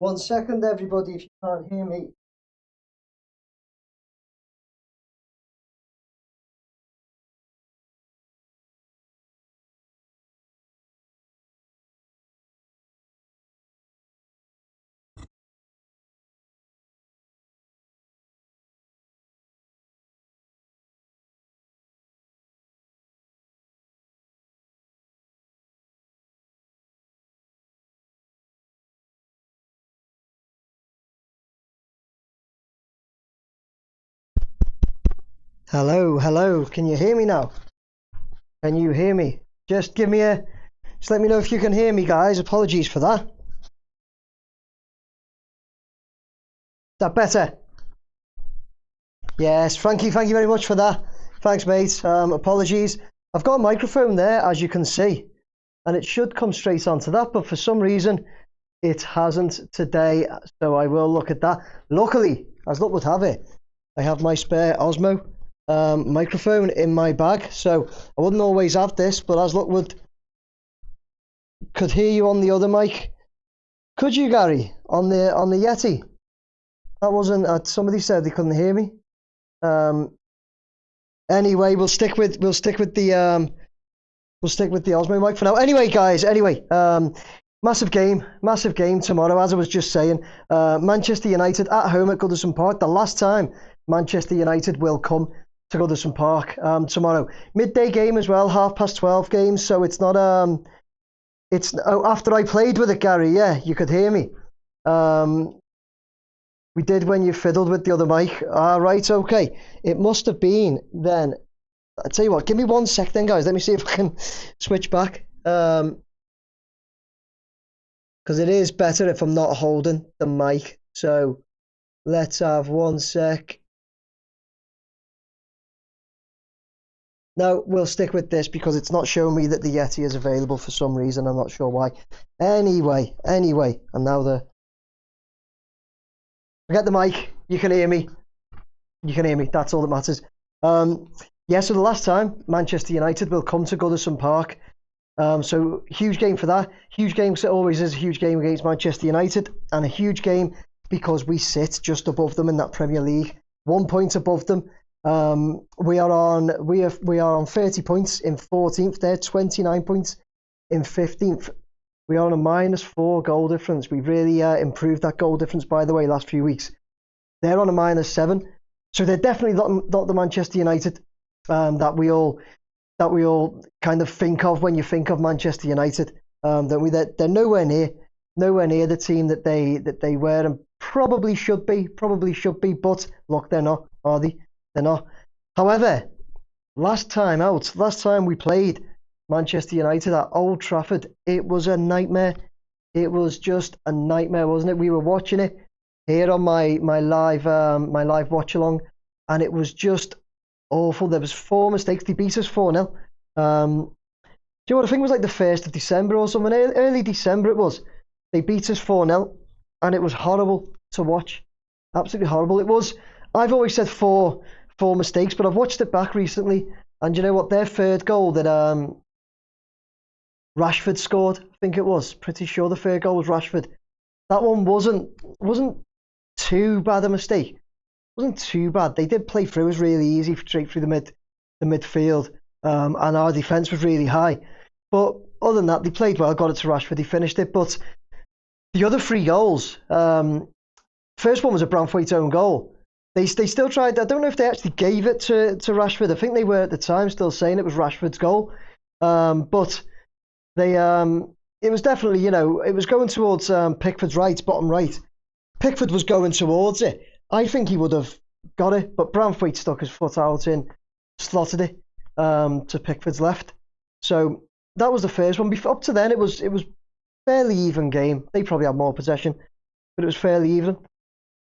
1 second, everybody, if you can't hear me. Hello, can you hear me now? Can you hear me? Just let me know if you can hear me, guys. Apologies for that. Is that better? Yes, Frankie, thank you very much for that. Thanks, mate. Apologies. I've got a microphone there, as you can see, and it should come straight onto that, but for some reason it hasn't today, so I will look at that. Luckily, as luck would have it, I have my spare Osmo microphone in my bag, so I wouldn't always have this, but as luck would, could hear you on the other mic. Could you, Gary, on the Yeti? That wasn't. Somebody said they couldn't hear me. Anyway, we'll stick with the Osmo mic for now. Anyway, guys. Massive game tomorrow. As I was just saying, Manchester United at home at Goodison Park. The last time Manchester United will come to Goodison Park tomorrow. Midday game as well, 12:30 game. So it's not after I played with it, Gary. Yeah, you could hear me. We did when you fiddled with the other mic. Right, okay. It must have been then. I'll tell you what, give me 1 sec then, guys. Let me see if I can switch back. Because it is better if I'm not holding the mic. So let's have 1 sec. No, we'll stick with this because it's not showing me that the Yeti is available for some reason. I'm not sure why. Anyway, and now forget the mic. You can hear me. That's all that matters. Yeah, so the last time Manchester United will come to Goodison Park. So huge game for that. Huge game, because it always is a huge game against Manchester United, and a huge game because we sit just above them in that Premier League. 1 point above them. We are on 30 points in 14th. They're 29 points in 15th. We are on a -4 goal difference. We've really improved that goal difference, by the way, last few weeks. They're on a -7, so they're definitely not the Manchester United that we all kind of think of when you think of Manchester United. Don't we? They're nowhere near the team that they were and probably should be. But look, they're not, are they? They're not. However, last time we played Manchester United at Old Trafford, it was a nightmare. It was just a nightmare, wasn't it? We were watching it here on my live watch along, and it was just awful. There was 4 mistakes. They beat us 4-0. Do you know what? I think it was like the 1st of December or something. Early December it was. They beat us 4-0, and it was horrible to watch. Absolutely horrible. It was. I've always said four mistakes, but I've watched it back recently, and you know what? Their third goal that Rashford scored, I think it was. Pretty sure the third goal was Rashford. That one wasn't too bad a mistake. Wasn't too bad. They did play through us really easy, straight through the midfield, and our defence was really high. But other than that, they played well, got it to Rashford, he finished it. But the other 3 goals, first one was a Branthwaite own goal. They still tried. I don't know if they actually gave it to Rashford. I think they were at the time still saying it was Rashford's goal, but they it was definitely, it was going towards Pickford's right, bottom right. Pickford was going towards it. I think he would have got it, but Branthwaite stuck his foot out in, slotted it to Pickford's left. So that was the first one. Up to then, it was fairly even game. They probably had more possession, but it was fairly even.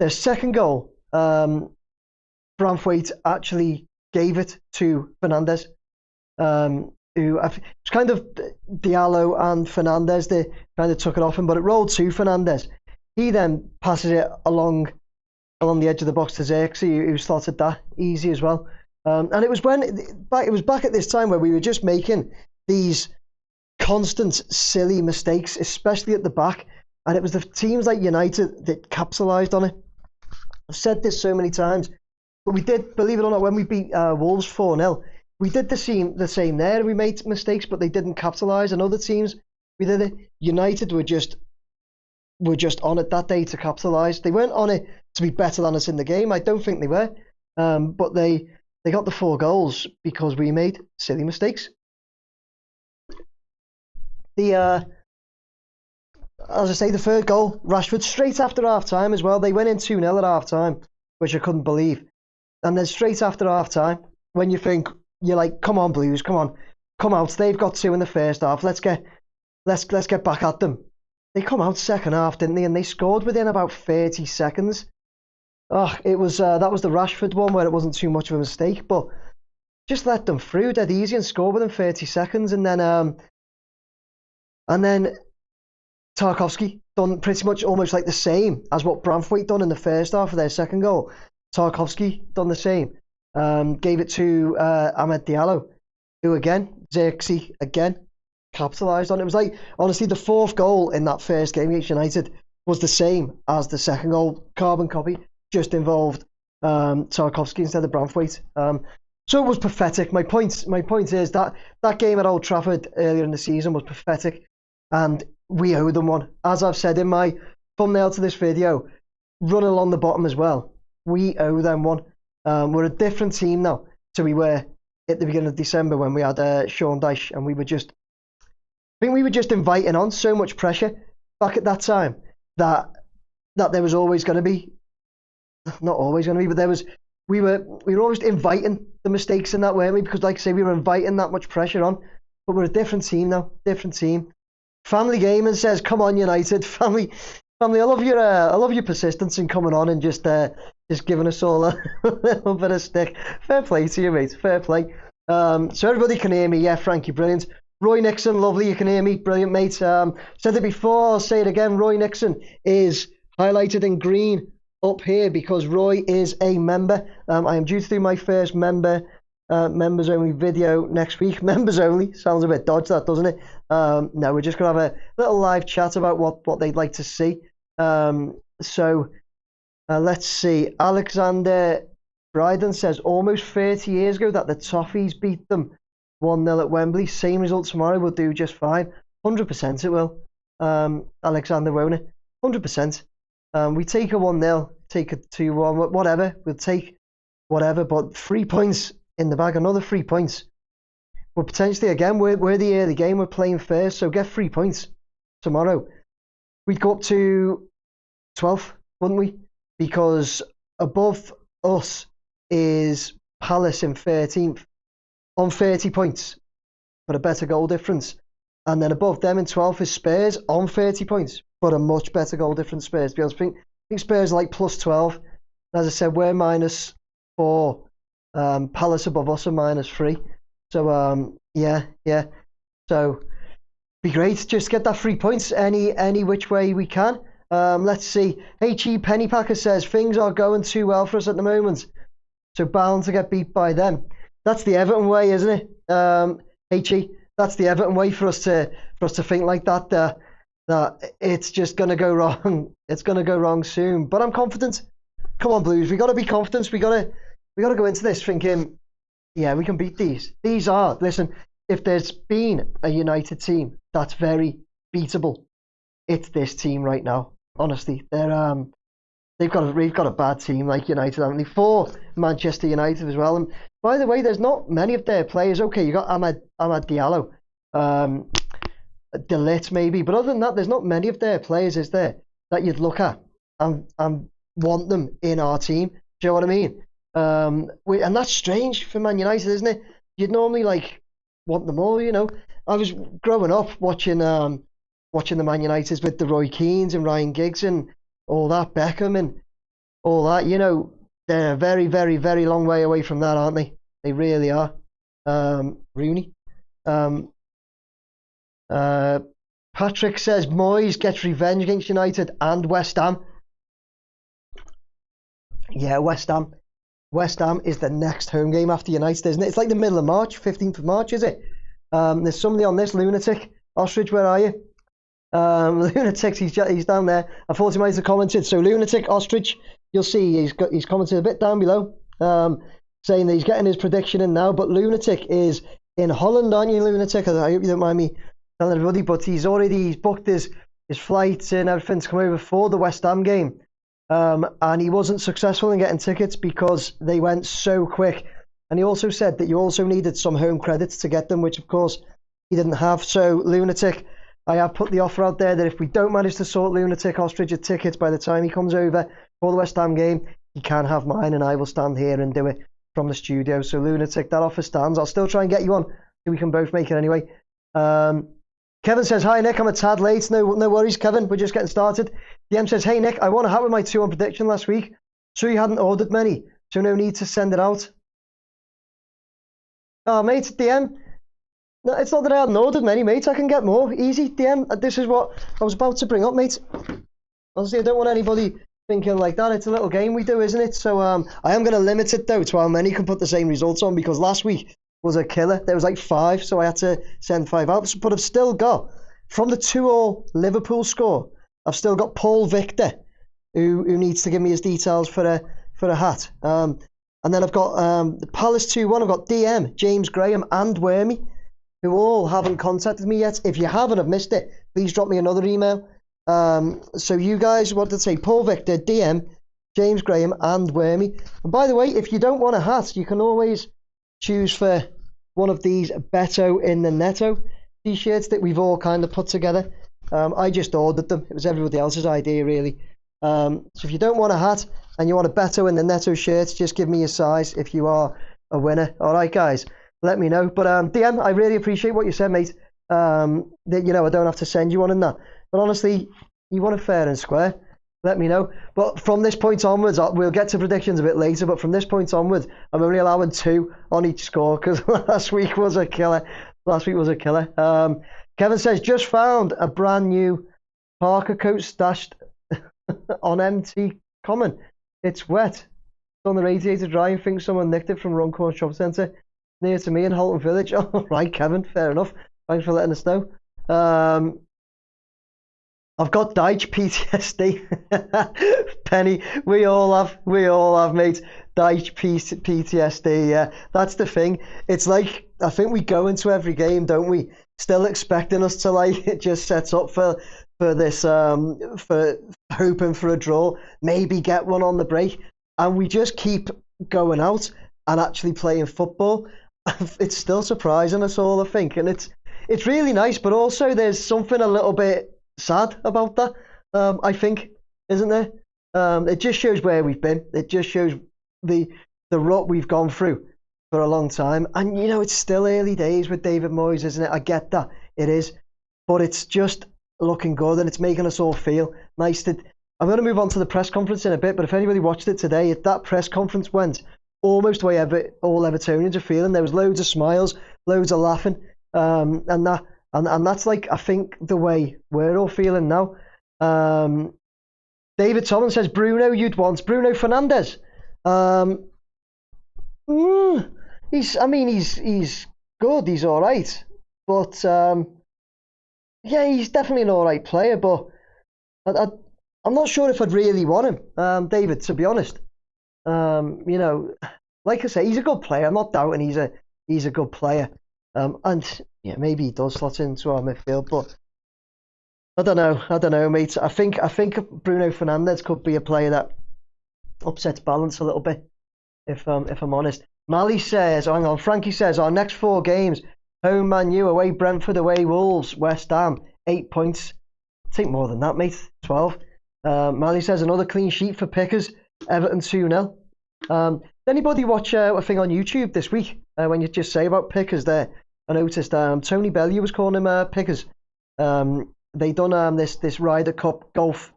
Their second goal, Branthwaite actually gave it to Fernandes, who it's kind of Diallo and Fernandes. They kind of took it off him, but it rolled to Fernandes. He then passes it along the edge of the box to Xerxes, who slotted that easy as well. And it was back at this time where we were just making these constant silly mistakes, especially at the back. And it was the teams like United that capitalised on it. I've said this so many times, but we did, believe it or not, when we beat Wolves 4-0, we did the same there. We made mistakes, but they didn't capitalise. And other teams, we did it. United were just on it that day to capitalise. They weren't on it to be better than us in the game. I don't think they were. But they got the 4 goals because we made silly mistakes. As I say, the third goal, Rashford, straight after half-time as well. They went in 2-0 at half-time, which I couldn't believe. And then straight after half-time, when you think, you're like, come on, Blues, come on, come out. They've got 2 in the first half. Let's get back at them. They come out second half, didn't they? And they scored within about 30 seconds. Oh, it was that was the Rashford one where it wasn't too much of a mistake, but just let them through dead easy and score within 30 seconds. And then Tarkowski done pretty much almost like the same as what Branthwaite done in the first half of their second goal. Tarkowski done the same. Gave it to Amad Diallo, who again, Xerxes again, capitalised on it. It was like, honestly, the 4th goal in that first game against United was the same as the second goal, carbon copy, just involved Tarkowski instead of Branthwaite. So it was pathetic. My point is that game at Old Trafford earlier in the season was pathetic, and we owe them one. As I've said in my thumbnail to this video, run along the bottom as well. We owe them one. We're a different team now to we were at the beginning of December when we had Sean Dyche, and I think we were just inviting on so much pressure back at that time that there was always going to be, not always going to be, but we were always inviting the mistakes in that, weren't we? Because like I say, we were inviting that much pressure on. But we're a different team now, different team. Family Gaming says, "Come on, United, family. I love your persistence in coming on and just giving us all a little bit of stick. Fair play to you, mate. Fair play. So everybody can hear me. Yeah, Frankie, brilliant. Roy Nixon, lovely. You can hear me. Brilliant, mate. Said it before. I'll say it again. Roy Nixon is highlighted in green up here because Roy is a member. I am due to do my first members only video next week. Members only sounds a bit dodgy, that, doesn't it? No, we're just gonna have a little live chat about what they'd like to see. So let's see. Alexander Bryden says almost 30 years ago that the Toffees beat them 1-0 at Wembley. Same result tomorrow will do just fine. 100% it will. Alexander, won't it? 100%. We take a 1-0, take a 2-1, whatever. We'll take whatever, but 3 points in the bag, another 3 points. But potentially, again, we're the early game, we're playing first, so get 3 points tomorrow. We'd go up to 12th, wouldn't we? Because above us is Palace in 13th on 30 points, but a better goal difference. And then above them in 12th is Spurs on 30 points, but a much better goal difference. Spurs, to be honest, I think Spurs are like plus 12. As I said, we're -4. Palace above us are -3. So yeah. So be great. Just get that 3 points any which way we can. Let's see. H.E. Pennypacker says things are going too well for us at the moment, so bound to get beat by them. That's the Everton way, isn't it? H.E. That's the Everton way for us to think like that. That it's just gonna go wrong. It's gonna go wrong soon. But I'm confident. Come on, Blues. We gotta be confident. We gotta go into this thinking, yeah, we can beat these. These are, listen, if there's been a United team that's very beatable, it's this team right now. Honestly, we've got a bad team like United, haven't they? For Manchester United as well. And by the way, there's not many of their players. Okay, you got Amad Diallo, De Ligt maybe, but other than that, there's not many of their players, is there, that you'd look at and want them in our team. Do you know what I mean? And that's strange for Man United, isn't it? You'd normally like want them all, you know. I was growing up watching the Man Uniteds with the Roy Keanes and Ryan Giggs and all that, Beckham and all that. You know, they're a very, very, very long way away from that, aren't they? They really are. Rooney. Patrick says Moyes gets revenge against United and West Ham. Yeah, West Ham. West Ham is the next home game after United, isn't it? It's like the middle of March, 15th of March, is it? There's somebody on this lunatic. Ostrich, where are you? Lunatic's he's down there. I thought he might have commented. So Lunatic Ostrich, you'll see he's commented a bit down below, saying that he's getting his prediction in now. But Lunatic is in Holland, aren't you, Lunatic? I hope you don't mind me telling everybody. But he's booked his flights and everything to come over for the West Ham game. And he wasn't successful in getting tickets because they went so quick. And he also said that you also needed some home credits to get them, which of course he didn't have. So Lunatic, I have put the offer out there that if we don't manage to sort Lunatic Ostrich tickets by the time he comes over for the West Ham game, he can have mine and I will stand here and do it from the studio. So Lunatic, that offer stands. I'll still try and get you on so we can both make it anyway. Kevin says, hi Nick, I'm a tad late. No worries, Kevin, we're just getting started. DM says, hey Nick, I won a hat with my 2 on prediction last week. Sure you hadn't ordered many, so no need to send it out. Oh mate, DM, no, it's not that I hadn't ordered many, mate. I can get more. Easy, DM. This is what I was about to bring up, mate. Honestly, I don't want anybody thinking like that. It's a little game we do, isn't it? So I am going to limit it, though, to how many can put the same results on, because last week was a killer. There was like 5, so I had to send 5 out. But I've still got, from the 2-2 Liverpool score, I've still got Paul Victor, who needs to give me his details for a hat. And then I've got Palace 2-1. I've got DM, James Graham, and Wormy, who all haven't contacted me yet. If you haven't, I've missed it, please drop me another email. So you guys, what did I say? Paul Victor, DM, James Graham, and Wormy. And by the way, if you don't want a hat, you can always choose for one of these Beto in the Netto t-shirts that we've all kind of put together. I just ordered them. It was everybody else's idea, really. So if you don't want a hat and you want a Beto in the Netto shirt, just give me your size if you are a winner. All right, guys. Let me know. But DM, I really appreciate what you said, mate. That, you know, I don't have to send you one in that. But honestly, you want it fair and square. Let me know. But from this point onwards, we'll get to predictions a bit later. But from this point onwards, I'm only allowing 2 on each score because last week was a killer. Kevin says, just found a brand new Parker coat stashed on MT Common. It's wet. It's on the radiator dry and think someone nicked it from Runcorn Shopping Centre near to me in Holton Village. Oh, right, Kevin, fair enough. Thanks for letting us know. I've got Dyche PTSD. Penny, we all have, mate. Dyche PTSD. Yeah, that's the thing. It's like, I think we go into every game, don't we? Still expecting us to like just set up for this, for hoping for a draw, maybe get one on the break, and we just keep going out and actually playing football. It's still surprising us all, I think, and it's really nice, but also there's something a little bit sad about that, I think, isn't there? It just shows where we've been. It just shows the rut we've gone through for a long time. And, you know, it's still early days with David Moyes, isn't it? I get that. It is. But it's just looking good and it's making us all feel nice. I'm going to move on to the press conference in a bit, but if anybody watched it today, that press conference went almost the way all Evertonians are feeling. There was loads of smiles, loads of laughing, and that's like, I think, the way we're all feeling now. David Tomlin says, Bruno, you'd want Bruno Fernandes. He's good, he's all right, but yeah, he's definitely an all right player, but I'm not sure if I'd really want him, David, to be honest. You know, like I say, he's a good player. I'm not doubting he's a good player. And yeah, maybe he does slot into our midfield, but I don't know, mate. I think Bruno Fernandes could be a player that upsets balance a little bit, if I'm honest. Mally says, hang on, Frankie says, our next 4 games: home Man U, away Brentford, away Wolves, West Ham, 8 points. I think more than that, mate. 12. Mally says, another clean sheet for Pickers, Everton 2-0. Did anybody watch a thing on YouTube this week when you just say about Pickers there? I noticed Tony Bellew was calling him Pickers. They done this Ryder Cup golf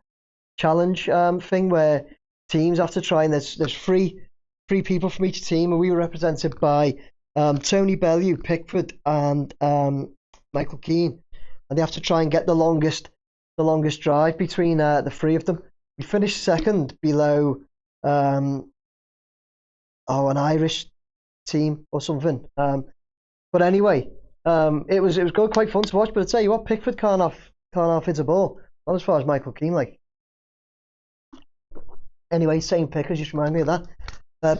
challenge thing where teams have to try, and there's three people from each team, and we were represented by Tony Bellew, Pickford, and Michael Keane, and they have to try and get the longest drive between the 3 of them. We finished second below an Irish team or something. But anyway, it was good, quite fun to watch. But I tell you what, Pickford can't can't half-hit a ball. Not as far as Michael Keane, like. Anyway, same pickers, just remind me of that.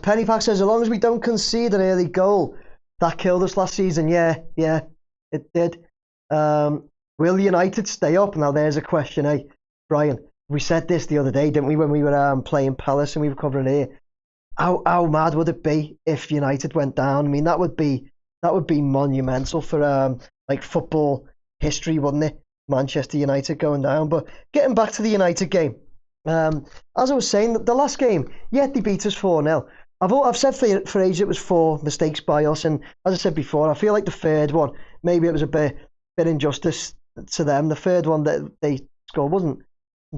Pennypack says, as long as we don't concede an early goal, that killed us last season. Yeah, it did. Will United stay up? Now, there's a question, eh, Brian? We said this the other day, didn't we, when we were playing Palace and we were covering here? How mad would it be if United went down? I mean, that would be monumental for like football history, wouldn't it? Manchester United going down. But getting back to the United game, as I was saying, the last game, yeah, they beat us 4-0. I've said for ages it was 4 mistakes by us, and as I said before, I feel like the third one, maybe it was a bit injustice to them. The third one that they scored wasn't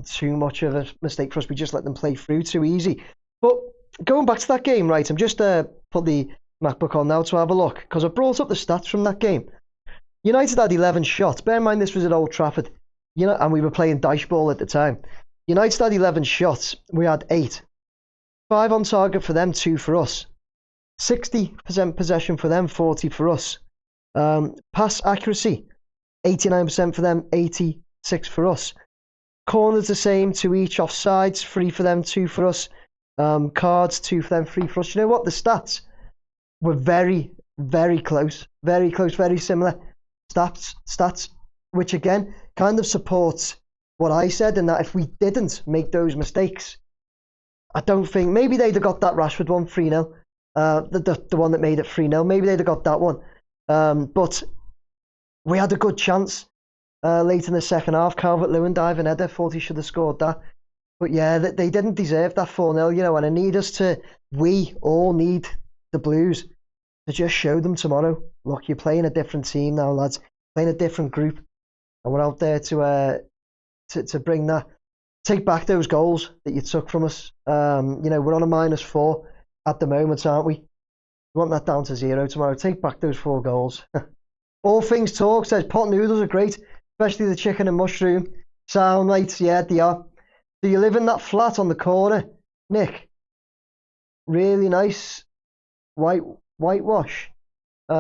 too much of a mistake for us. We just let them play through too easy. But going back to that game, right, I'm just put the MacBook on now to have a look, because I brought up the stats from that game. United had 11 shots. Bear in mind this was at Old Trafford, and we were playing dice ball at the time. United had 11 shots. We had 8. 5 on target for them, 2 for us. 60% possession for them, 40 for us. Pass accuracy, 89% for them, 86 for us. Corners the same, 2 each. Offsides, 3 for them, 2 for us. Cards, 2 for them, 3 for us. You know what? The stats were very, very close. Very close, very similar stats, which again kind of supports what I said, in that if we didn't make those mistakes, I don't think, maybe they'd have got that Rashford one 3-0, the one that made it 3-0, maybe they'd have got that one. But we had a good chance late in the second half. Calvert-Lewin diving header, thought he should have scored that. But yeah, they didn't deserve that 4-0, and I need us to, we all need the Blues to just show them tomorrow, look, you're playing a different team now, lads, playing a different group, and we're out there to bring that, take back those goals that you took from us. We're on a -4 at the moment, aren't we? We want that down to 0 tomorrow. Take back those 4 goals. All Things Talk says pot noodles are great, especially the chicken and mushroom. Sound mates, yeah, they are. Do you live in that flat on the corner, Nick? Really nice whitewash. Do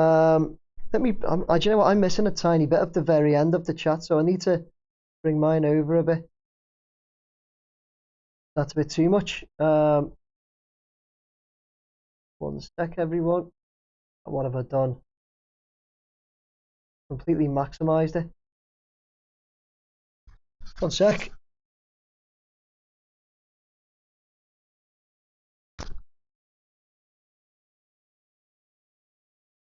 you know what? I'm missing a tiny bit of the very end of the chat, so I need to bring mine over a bit. That's a bit too much. One sec, everyone. What have I done? Completely maximized it. One sec.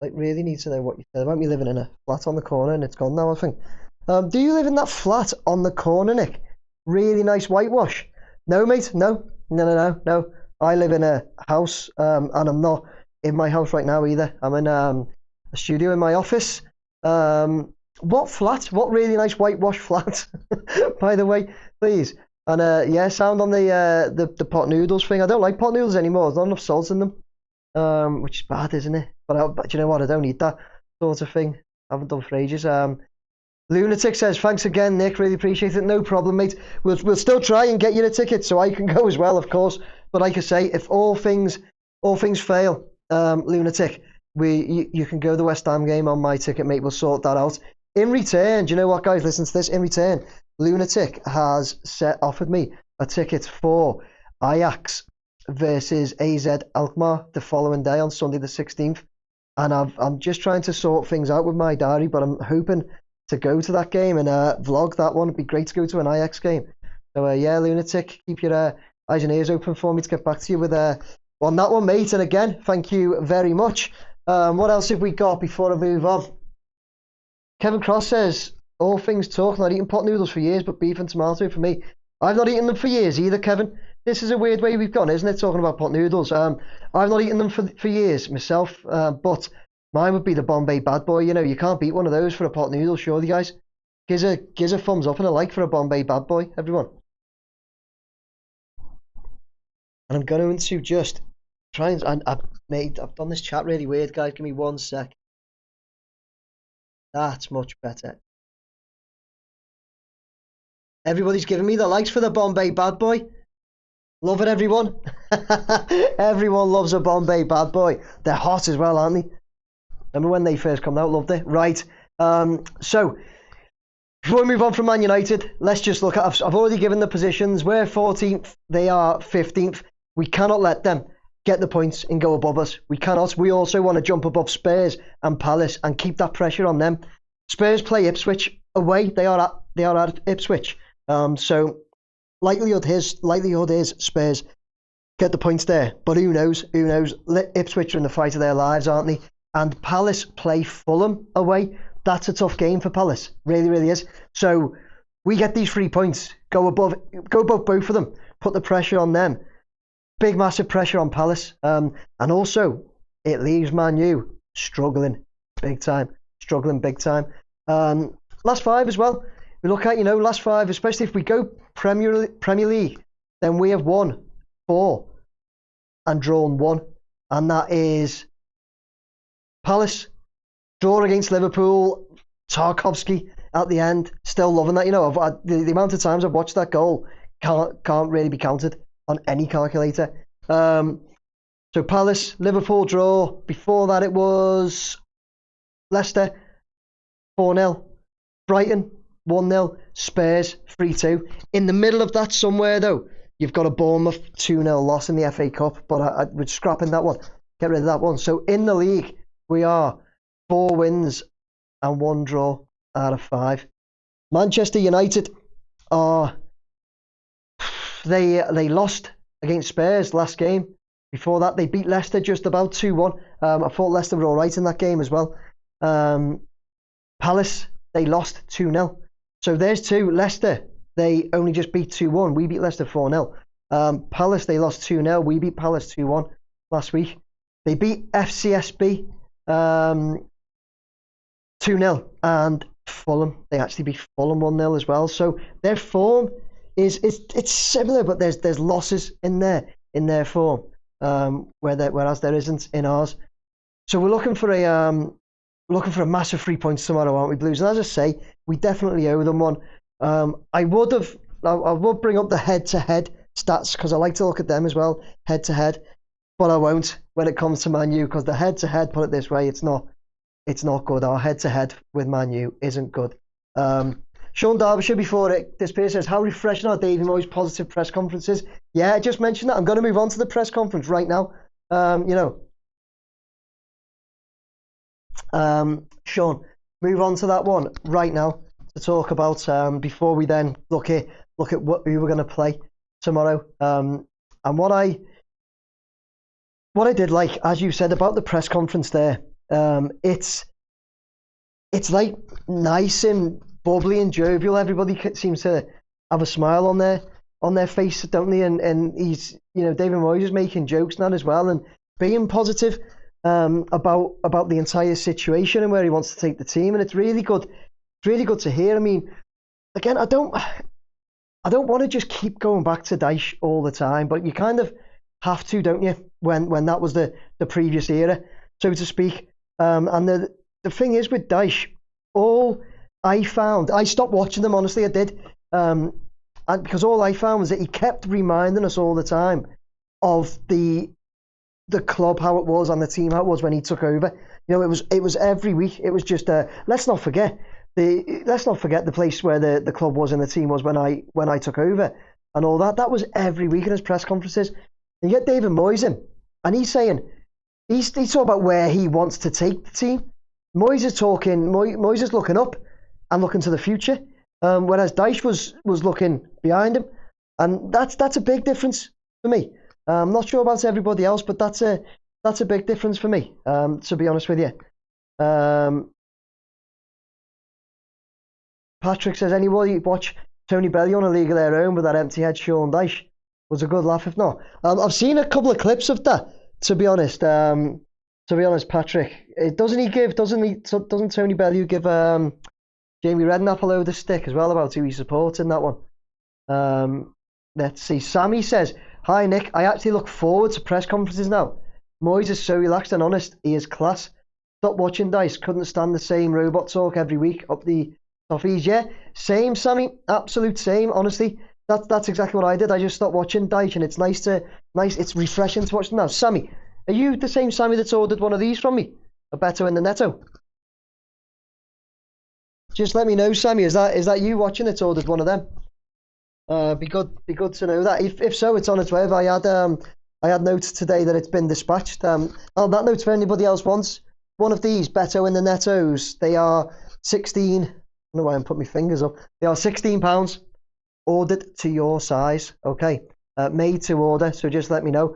Like, really need to know what you said about me living in a flat on the corner, and it's gone now, I think. Do you live in that flat on the corner, Nick? Really nice whitewash. No, mate, no. I live in a house, and I'm not in my house right now either. I'm in a studio in my office. What flat? What really nice whitewash flat, by the way, please. And yeah, sound on the pot noodles thing. I don't like pot noodles anymore. There's not enough salt in them, which is bad, isn't it? But you know what? I don't eat that sort of thing. I haven't done for ages. Lunatic says, thanks again, Nick. Really appreciate it. No problem, mate. We'll still try and get you a ticket so I can go as well, of course. But like I say, if all things fail, Lunatic, you can go to the West Ham game on my ticket, mate. We'll sort that out. In return, do you know what, guys? Listen to this. In return, Lunatic has offered me a ticket for Ajax versus AZ Alkmaar the following day on Sunday the 16th. And I'm just trying to sort things out with my diary, but I'm hoping to go to that game and vlog that one. It'd be great to go to an Ajax game. So yeah, Lunatic, keep your eyes and ears open for me to get back to you with on that one, mate. And again, thank you very much. What else have we got before I move on? Kevin Cross says, all things talk, not eating pot noodles for years, but beef and tomato for me. I've not eaten them for years either, Kevin. This is a weird way we've gone, isn't it, talking about pot noodles? I've not eaten them for years myself, but mine would be the Bombay Bad Boy. You know, you can't beat one of those for a pot noodle, surely, guys. Gives a thumbs up and a like for a Bombay Bad Boy, everyone. And I'm going to just try and I've done this chat really weird, guys. Give me 1 sec. That's much better. Everybody's giving me the likes for the Bombay Bad Boy. Love it, everyone. Everyone loves a Bombay Bad Boy. They're hot as well, aren't they? Remember when they first come out? Loved it. Right. So Before we move on from Man United, let's just look at, I've already given the positions. We're 14th, they are 15th. We cannot let them get the points and go above us. We cannot. We also want to jump above Spurs and Palace and keep that pressure on them. Spurs play Ipswich away. They are at Ipswich. So likelihood is Spurs get the points there. But who knows? Who knows? Ipswich are in the fight of their lives, aren't they? And Palace play Fulham away. That's a tough game for Palace. Really, really is. So we get these 3 points. Go above both of them. Put the pressure on them. Big, massive pressure on Palace. And also, it leaves Man U struggling big time. Last 5 as well. We look at, last 5, especially if we go Premier League, then we have won 4 and drawn 1. And that is Palace, draw against Liverpool, Tarkowski at the end. Still loving that. The amount of times I've watched that goal can't really be counted on any calculator. So Palace, Liverpool draw. Before that it was Leicester 4-0, Brighton 1-0, Spurs 3-2. In the middle of that somewhere though, you've got a Bournemouth 2-0 loss in the FA Cup, but I would scrapping that one, get rid of that one. So in the league we are 4 wins and 1 draw out of 5. Manchester United are they lost against Spurs last game. Before that, they beat Leicester just about 2-1. I thought Leicester were all right in that game as well. Palace, they lost 2-0. So there's 2. Leicester, they only just beat 2-1. We beat Leicester 4-0. Palace, they lost 2-0. We beat Palace 2-1 last week. They beat FCSB 2-0. And Fulham, they actually beat Fulham 1-0 as well. So their form it's similar, but there's losses in their form, whereas there isn't in ours. So we're looking for a massive 3 points tomorrow, aren't we, Blues? And as I say, we definitely owe them one. I would bring up the head-to-head stats because I like to look at them as well, head-to-head, but I won't when it comes to Man U because the head-to-head, put it this way, it's not good. Our head-to-head with Man U isn't good. Sean Derbyshire before it disappears says, how refreshing are David Moyes' positive press conferences? Yeah, I just mentioned that. I'm going to move on to the press conference right now. Sean, move on to that one right now to talk about before we then look at who we're going to play tomorrow. And what I did like, as you said about the press conference there, it's like nice and bubbly and jovial. Everybody seems to have a smile on their face, don't they? And he's, David Moyes is making jokes now as well and being positive about the entire situation and where he wants to take the team. And it's really good. It's really good to hear. I mean, again, I don't want to just keep going back to Dyche all the time, but you kind of have to, don't you? When that was the previous era, so to speak. And the thing is with Dyche, I stopped watching them, honestly, I did. And because all I found was that he kept reminding us all the time of the club, how it was, and the team, how it was when he took over. It was every week. It was just let's not forget the place where the club was and the team was when I took over and all that. That was every week in his press conferences. And you get David Moyes in, and he's saying he's talking about where he wants to take the team. Moyes is looking up and looking to the future, whereas Dyche was looking behind him, and that's a big difference for me. I'm not sure about everybody else, but that's a big difference for me, to be honest with you. Patrick says, anybody watch Tony Bellew on A League of Their Own with that empty head Sean Dyche? Was a good laugh, if not. I've seen a couple of clips of that, to be honest. Patrick, doesn't Tony Bellew give Jamie Redknapp a load of stick as well about who he supports in that one? Let's see. Sammy says, hi Nick, I actually look forward to press conferences now. Moyes is so relaxed and honest. He is class. Stop watching Dyche. Couldn't stand the same robot talk every week up the toffees. Yeah, same, Sammy. Absolute same. Honestly, that's exactly what I did. I just stopped watching Dyche, and it's nice. It's refreshing to watch them now. Sammy, are you the same Sammy that's ordered one of these from me? A Beto in the Netto. Just let me know, Sammy. Is that you watching it, or did one of them? Be good to know that. If so, it's on its way. I had notes today that it's been dispatched. On that note, for anybody else wants one of these, Beto in the Nettos, they are 16. I don't know why I'm putting my fingers up. They are £16, ordered to your size. Okay, made to order. So just let me know.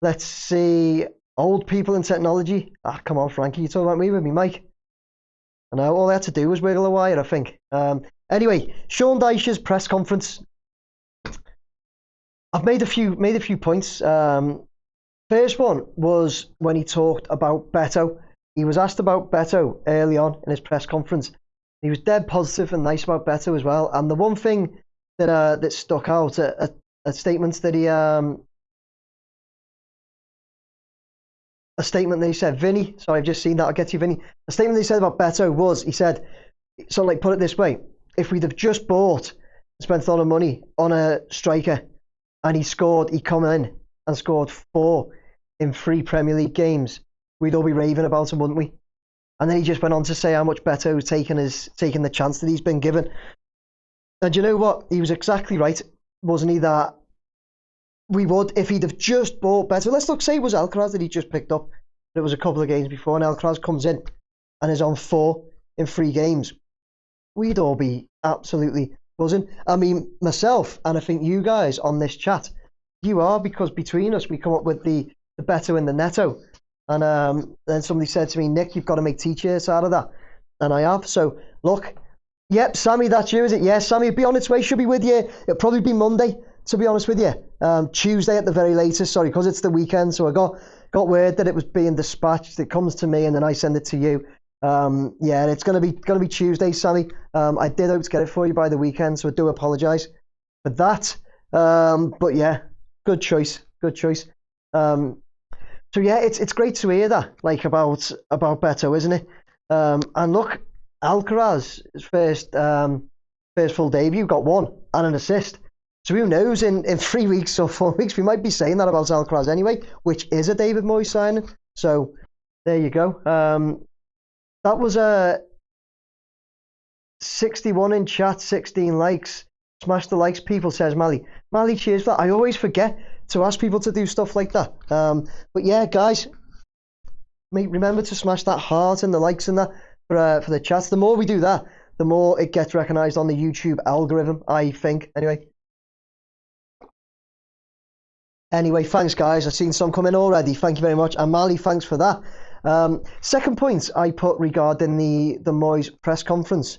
Let's see. Old people in technology. Ah, come on, Frankie. You talking about me with me, Mike? I know. All I had to do was wiggle a wire, I think. Anyway, Sean Dyche's press conference. I've made a few points. First one was when he talked about Beto. He was asked about Beto early on in his press conference. He was dead positive and nice about Beto as well. And the one thing that stuck out, a statement that he said, Vinny. Sorry, I've just seen that. I'll get to you, Vinny. A statement he said about Beto was, he said, so like, put it this way: if we'd have just spent a lot of money on a striker, and he come in and scored 4 in 3 Premier League games, we'd all be raving about him, wouldn't we? And then he just went on to say how much Beto's taken the chance that he's been given. And you know what? He was exactly right, wasn't he? That we would, if he'd have just bought Beto. Let's look, say it was Alcaraz that he just picked up. It was a couple of games before, and Alcaraz comes in and is on 4 in 3 games. We'd all be absolutely buzzing. I mean, myself, and I think you guys on this chat, you are, because between us we come up with the Beto in the Netto. And then somebody said to me, Nick, you've got to make t-shirts out of that. And I have. So look, yep, Sammy, that's you, is it? Yes, Sammy, it'll be on its way, should be with you. It'll probably be Monday, to be honest with you. Tuesday at the very latest, sorry, because it's the weekend. So I got word that it was being dispatched. It comes to me and then I send it to you. Yeah, it's gonna be Tuesday, Sammy. I did hope to get it for you by the weekend, so I do apologise for that. But yeah, good choice. So yeah, it's great to hear that, like, about Beto, isn't it? And look, Alcaraz, his first full debut, got 1 and an assist. So who knows, in 3 weeks or 4 weeks, we might be saying that about Alcaraz anyway, which is a David Moyes signing. So there you go. That was a 61 in chat, 16 likes. Smash the likes, people, says Mally. Mally, cheers for that. I always forget to ask people to do stuff like that. But yeah, guys, remember to smash that heart and the likes and that for the chats. The more we do that, the more it gets recognised on the YouTube algorithm, I think. Anyway, thanks, guys. I've seen some come in already. Thank you very much. And Mally, thanks for that. Second point I put regarding the Moyes press conference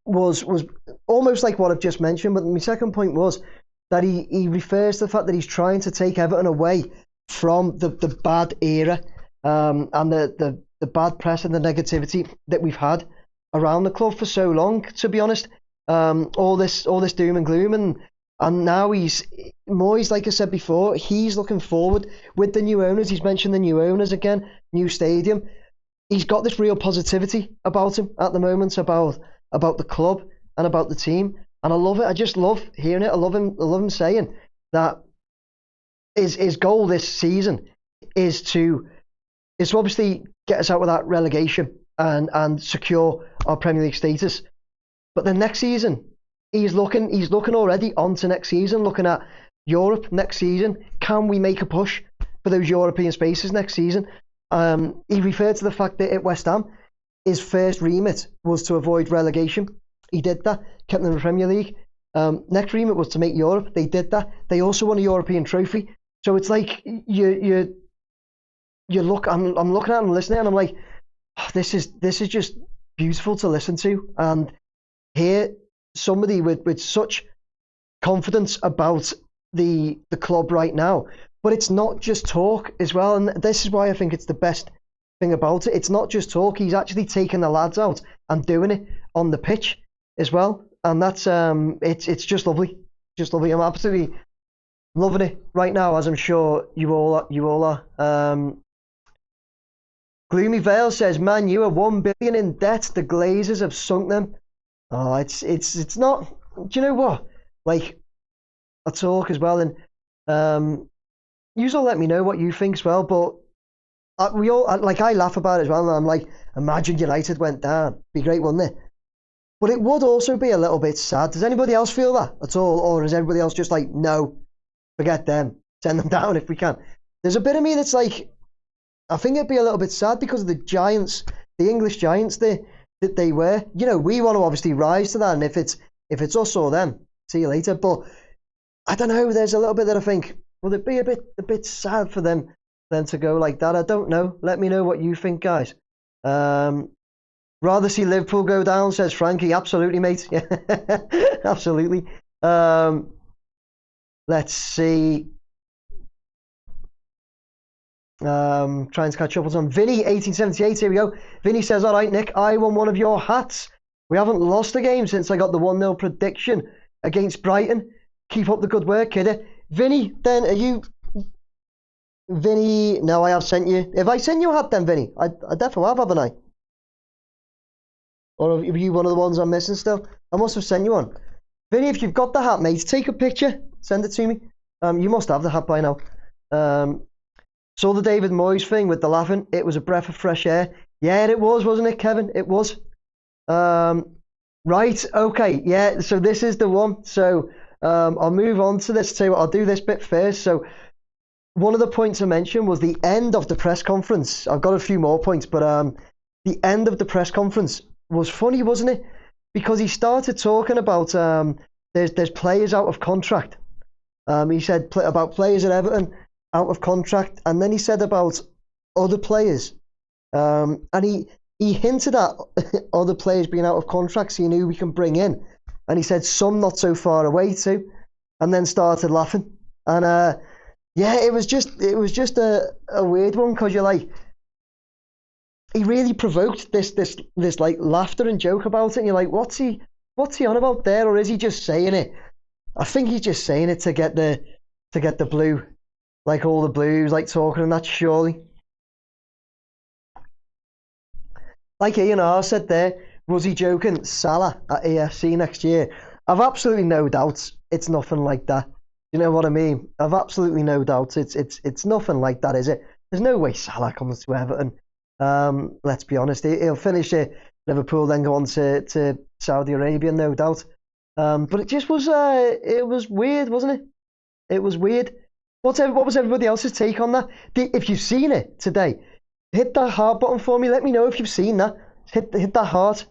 was almost like what I've just mentioned, but my second point was that he refers to the fact that he's trying to take Everton away from the bad era and the bad press and the negativity that we've had around the club for so long, to be honest. All this doom and gloom, and now Moyes, like I said before, he's looking forward with the new owners. He's mentioned the new owners again, new stadium. He's got this real positivity about him at the moment, about the club and about the team. And I love it. I just love hearing it. I love him saying that his goal this season is to obviously get us out of that relegation and secure our Premier League status. But the next season, he's looking already on to next season, looking at Europe next season. Can we make a push for those European spaces next season? He referred to the fact that at West Ham, his first remit was to avoid relegation. He did that, kept them in the Premier League. Next remit was to make Europe. They did that. They also won a European trophy. So it's like you look. I'm looking at him, listening, and I'm like, oh, this is just beautiful to listen to and hear somebody with such confidence about the club right now. But it's not just talk as well, and this is why I think it's the best thing about it. It's not just talk. He's actually taking the lads out and doing it on the pitch as well, and that's it's just lovely. I'm absolutely loving it right now, as I'm sure you all are. Gloomy Vale says, Man U are $1 billion in debt. The Glazers have sunk them. Oh, it's not. Do you know what? Like, I talk as well, and you all let me know what you think as well. But we all like, I laugh about it as well, and I'm like, imagine United went down. Be great, wouldn't it? But it would also be a little bit sad. Does anybody else feel that at all, or is everybody else just like, no, forget them, send them down if we can? There's a bit of me that's like, I think it'd be a little bit sad because of the giants, the English giants that they were. You know, we want to obviously rise to that, and if it's us or them, see you later. But I don't know. There's a little bit that I think, would it be a bit sad for them to go like that? I don't know. Let me know what you think, guys. Rather see Liverpool go down, says Frankie. Absolutely, mate. Yeah, absolutely. Let's see. Trying to catch up on some. Vinny, 1878. Here we go. Vinny says, all right, Nick, I won one of your hats. We haven't lost a game since I got the 1-0 prediction against Brighton. Keep up the good work, kidder. Vinny, then are you... Vinny, no, I have sent you. Have I sent you a hat then, Vinny? I definitely have, haven't I? Or are you one of the ones I'm missing still? I must have sent you one. Vinny, if you've got the hat, mate, take a picture. Send it to me. You must have the hat by now. Saw the David Moyes thing with the laughing. It was a breath of fresh air. Yeah, it was, wasn't it, Kevin? It was. Right, okay, yeah, so this is the one. So I'll move on to this too. I'll do this bit first. So one of the points I mentioned was the end of the press conference. I've got a few more points, but the end of the press conference was funny, wasn't it? Because he started talking about there's players out of contract. He said about players at Everton out of contract, and then he said about other players, and he hinted at other players being out of contract, so you knew we can bring in, and he said some not so far away too, and then started laughing, and yeah, it was just a weird one, because you're like, he really provoked this like laughter and joke about it, and you're like, what's he on about there, or is he just saying it? I think he's just saying it to get the blue, like all the blues, like talking and that, surely. Like Ian R said there, was he joking? Salah at AFC next year? I've absolutely no doubts it's nothing like that. You know what I mean? I've absolutely no doubts it's nothing like that, is it? There's no way Salah comes to Everton. Let's be honest, he'll finish at Liverpool, then go on to Saudi Arabia, no doubt. But it just was, it was weird, wasn't it? It was weird. What was everybody else's take on that? If you've seen it today, hit that heart button for me. Let me know if you've seen that. Hit that heart.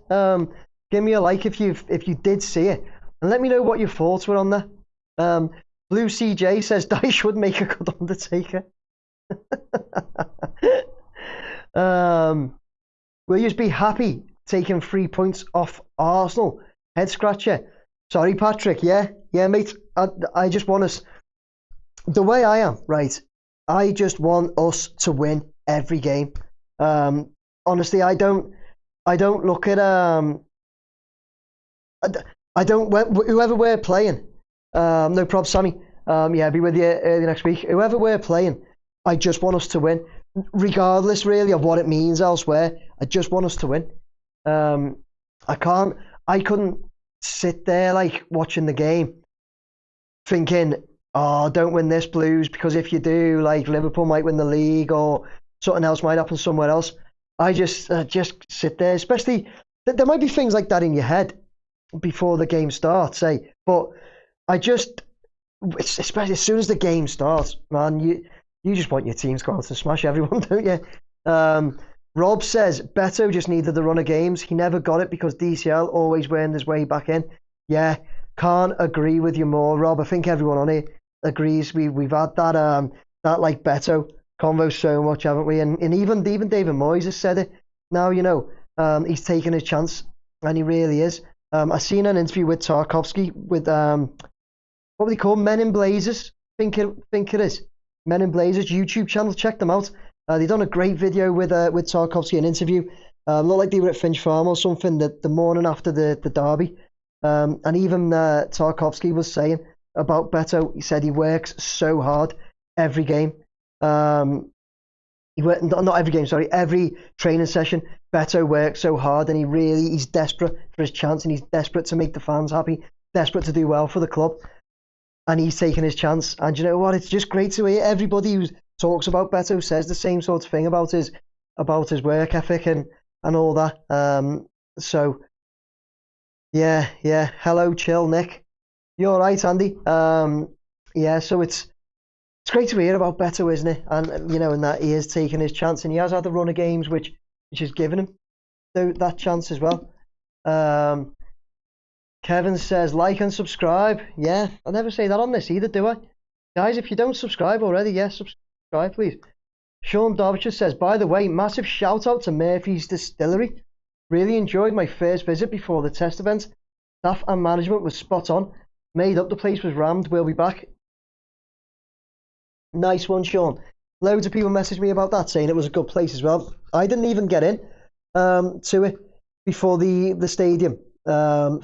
Give me a like if you did see it, and let me know what your thoughts were on that. Blue CJ says Dyche would make a good Undertaker. Will you be happy taking 3 points off Arsenal? Head scratcher. Sorry, Patrick. Yeah, mate. I just want us. The way I am, right? I just want us to win every game. Honestly, I don't look at I don't whoever we're playing. No problem, Sammy. Yeah, I'll be with you early next week. Whoever we're playing, I just want us to win, regardless really of what it means elsewhere. I just want us to win. I couldn't sit there like watching the game, thinking, oh, don't win this, Blues, because if you do, like, Liverpool might win the league or something else might happen somewhere else. I just sit there, especially, there might be things like that in your head before the game starts, but I just, especially as soon as the game starts, man, you just want your team to go out and smash everyone, don't you? Rob says, Beto just needed the run of games. He never got it because DCL always wound his way back in. Yeah, can't agree with you more, Rob. I think everyone on here agrees. We've had that like Beto convo so much, haven't we? And even David Moyes has said it. Now, you know, he's taking his chance, and he really is. I seen an interview with Tarkovsky with what were they called? Men in Blazers. Think it is. Men in Blazers YouTube channel. Check them out. They've done a great video with Tarkovsky, an interview. Looked like they were at Finch Farm or something the morning after the derby. And even Tarkovsky was saying about Beto, he said he works so hard every game. Not every game, sorry, every training session. Beto works so hard, and he's desperate for his chance, and he's desperate to make the fans happy, desperate to do well for the club, and he's taking his chance. And you know what? It's just great to hear everybody talks about Beto, says the same sort of thing about his work ethic and all that. So yeah. Hello, chill, Nick. You all right, Andy? Yeah. So it's great to hear about Beto, isn't it? And and that he is taking his chance, and he has had a run of games which has given him that chance as well. Kevin says like and subscribe. Yeah, I never say that on this either, do I? Guys, if you don't subscribe already, subscribe please. Sean Derbyshire says, by the way, massive shout out to Murphy's Distillery. Really enjoyed my first visit before the test event. Staff and management was spot on. Made up, the place was rammed. We'll be back. Nice one, Sean. Loads of people messaged me about that, saying it was a good place as well. I didn't even get in to it before the stadium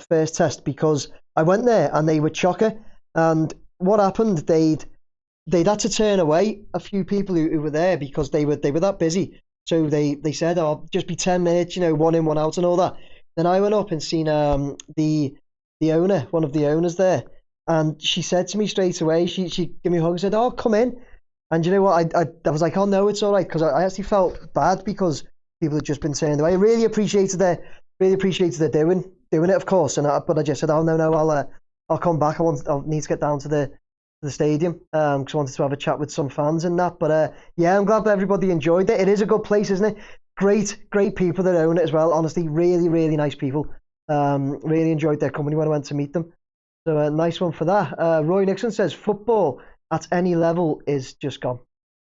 first test, because I went there and they were chocker. And what happened? They'd had to turn away a few people who were there because they were that busy. So they said, "Oh, just be 10 minutes, one in, one out, and all that." Then I went up and seen the owner, one of the owners there, and she said to me straight away, she gave me a hug and said, "Oh, come in." And you know what? I was like, "Oh no, it's all right," because I actually felt bad because people had just been turned away. I really appreciated their doing it, of course. But I just said, "Oh no, I'll come back. I'll need to get down to the stadium because I wanted to have a chat with some fans and that." But yeah, I'm glad that everybody enjoyed it. It is a good place, isn't it? Great people that own it as well. Honestly, really nice people. Really enjoyed their company when I went to meet them. So nice one for that. Roy Nixon says football at any level is just gone.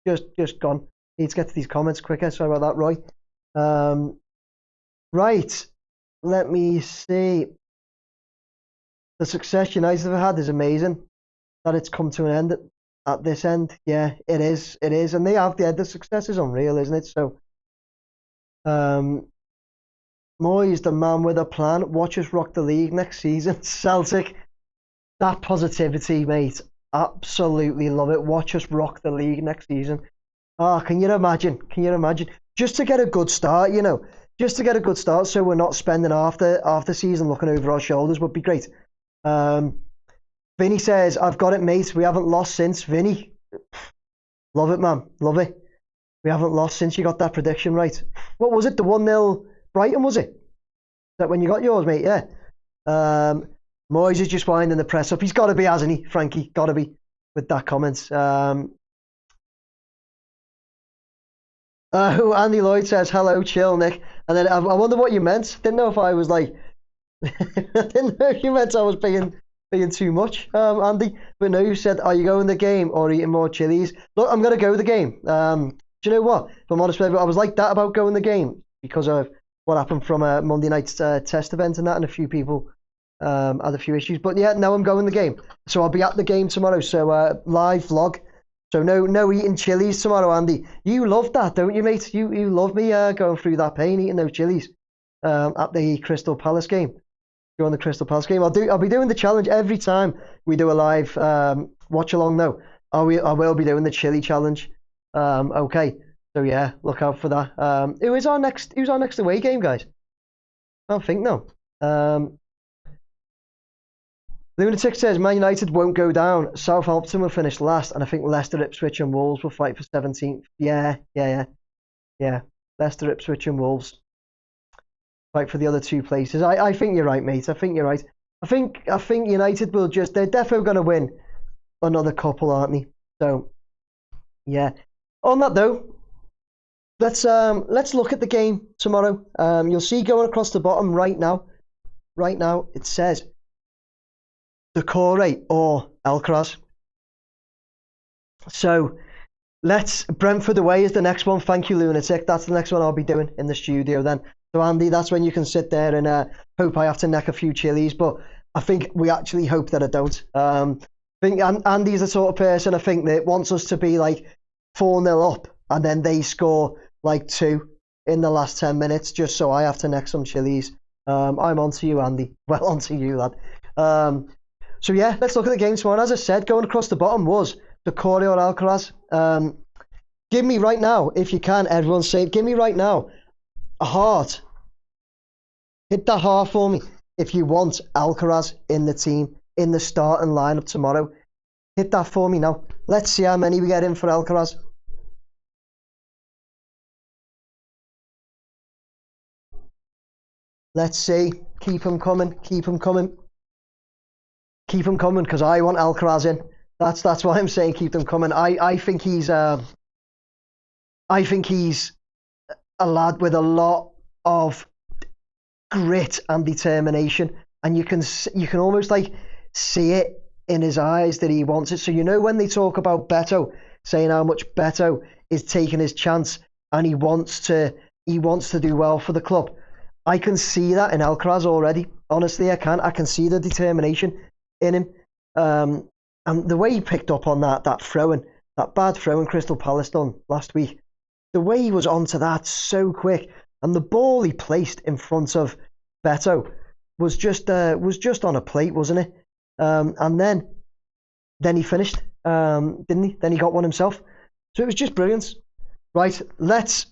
Just gone. Need to get to these comments quicker. Sorry about that, Roy. Right. Let me see. The success United have had is amazing. That it's come to an end at this end. Yeah, it is. And they have the success is unreal, isn't it? So Moyes, the man with a plan. Watch us rock the league next season. Celtic. That positivity, mate. Absolutely love it. Watch us rock the league next season. Oh, can you imagine? Just to get a good start, just to get a good start, so we're not spending half the season looking over our shoulders would be great. Vinny says, I've got it, mate. We haven't lost since. Vinny, love it, man. Love it. We haven't lost since you got that prediction right. What was it? The 1-0 Brighton, was it? Is that when you got yours, mate? Yeah. Moyes is just winding the press up. He's got to be, hasn't he, Frankie? Got to be with that comment. Andy Lloyd says, hello, chill, Nick. And then I wonder what you meant. Didn't know if I was like... I didn't know if you meant I was being too much, Andy. But no, you said, are you going the game or eating more chilies? Look, I'm going to go the game. Do you know what? If I'm honest with you, I was like that about going the game because of what happened from a Monday night's test event and that, and a few people had a few issues. But yeah, now I'm going the game. So I'll be at the game tomorrow. So live vlog. So no eating chilies tomorrow, Andy. You love that, don't you, mate? You love me going through that pain, eating those chilies at the Crystal Palace game. During the Crystal Palace game, I'll be doing the challenge every time we do a live watch along. Though I will be doing the chili challenge. Okay, so yeah, look out for that. Who's our next away game, guys? I don't think no. Lunatic says Man United won't go down. Southampton will finish last, and I think Leicester, Ipswich, and Wolves will fight for 17th. Yeah. Leicester, Ipswich, and Wolves fight for the other two places. I think you're right, mate. I think you're right. I think United will they're definitely going to win another couple, aren't they? So yeah. On that though, let's look at the game tomorrow. You'll see going across the bottom right now it says Doucoure or Alcaraz. So Brentford away is the next one. Thank you, Lunatic. That's the next one I'll be doing in the studio then. So Andy, that's when you can sit there and hope I have to neck a few chilies. But I think we actually hope that I don't. I think Andy's the sort of person I think that wants us to be like 4-0 up and then they score like 2 in the last 10 minutes just so I have to neck some chilies. I'm on to you, Andy. Well, on to you, lad. So yeah, let's look at the game tomorrow. As I said, going across the bottom was Doucoure or Alcaraz. Give me right now, if you can, everyone say it, give me right now a heart. Hit that heart for me if you want Alcaraz in the team, in the starting lineup tomorrow. Hit that for me now. Let's see how many we get in for Alcaraz. Let's see. Keep them coming. Keep them coming. Keep them coming because I want Alcaraz in. That's why I'm saying keep them coming. I think he's a lad with a lot of grit and determination, and you can almost like see it in his eyes that he wants it. So you know when they talk about Beto, saying how much Beto is taking his chance and he wants to do well for the club. I can see that in Alcaraz already. Honestly, I can see the determination in him. And the way he picked up on that bad throw in Crystal Palace done last week, the way he was onto that so quick, and the ball he placed in front of Beto was just on a plate, wasn't it? And then he finished, didn't he? Then he got one himself. So it was just brilliant. Right, let's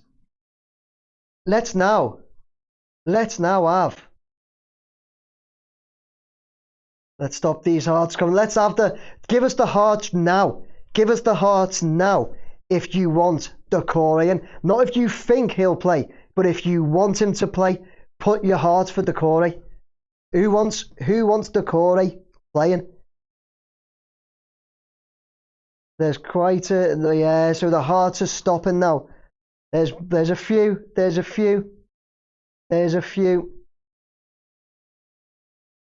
now have. Let's stop these hearts coming. Let's have give us the hearts now. Give us the hearts now if you want Doucoure in. Not if you think he'll play, but if you want him to play, put your heart for Doucoure. Who wants Doucoure playing? There's quite a, yeah, so the hearts are stopping now. There's a few.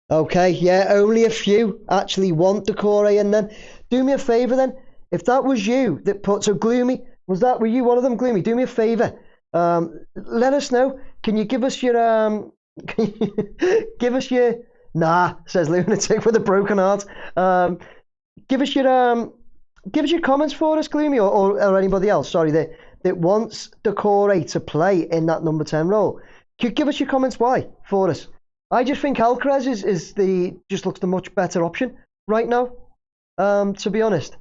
Okay, yeah, only a few actually want Doucoure in then. Do me a favour then. If that was you that put, so Gloomy, were you one of them, Gloomy? Do me a favour. Let us know. Can you give us your, nah, says Lunatic with a broken heart. Give us your comments for us, Gloomy, or anybody else, sorry, that wants Doucoure to play in that number 10 role. Give us your comments why for us. I just think Alcaraz just looks the much better option right now. To be honest,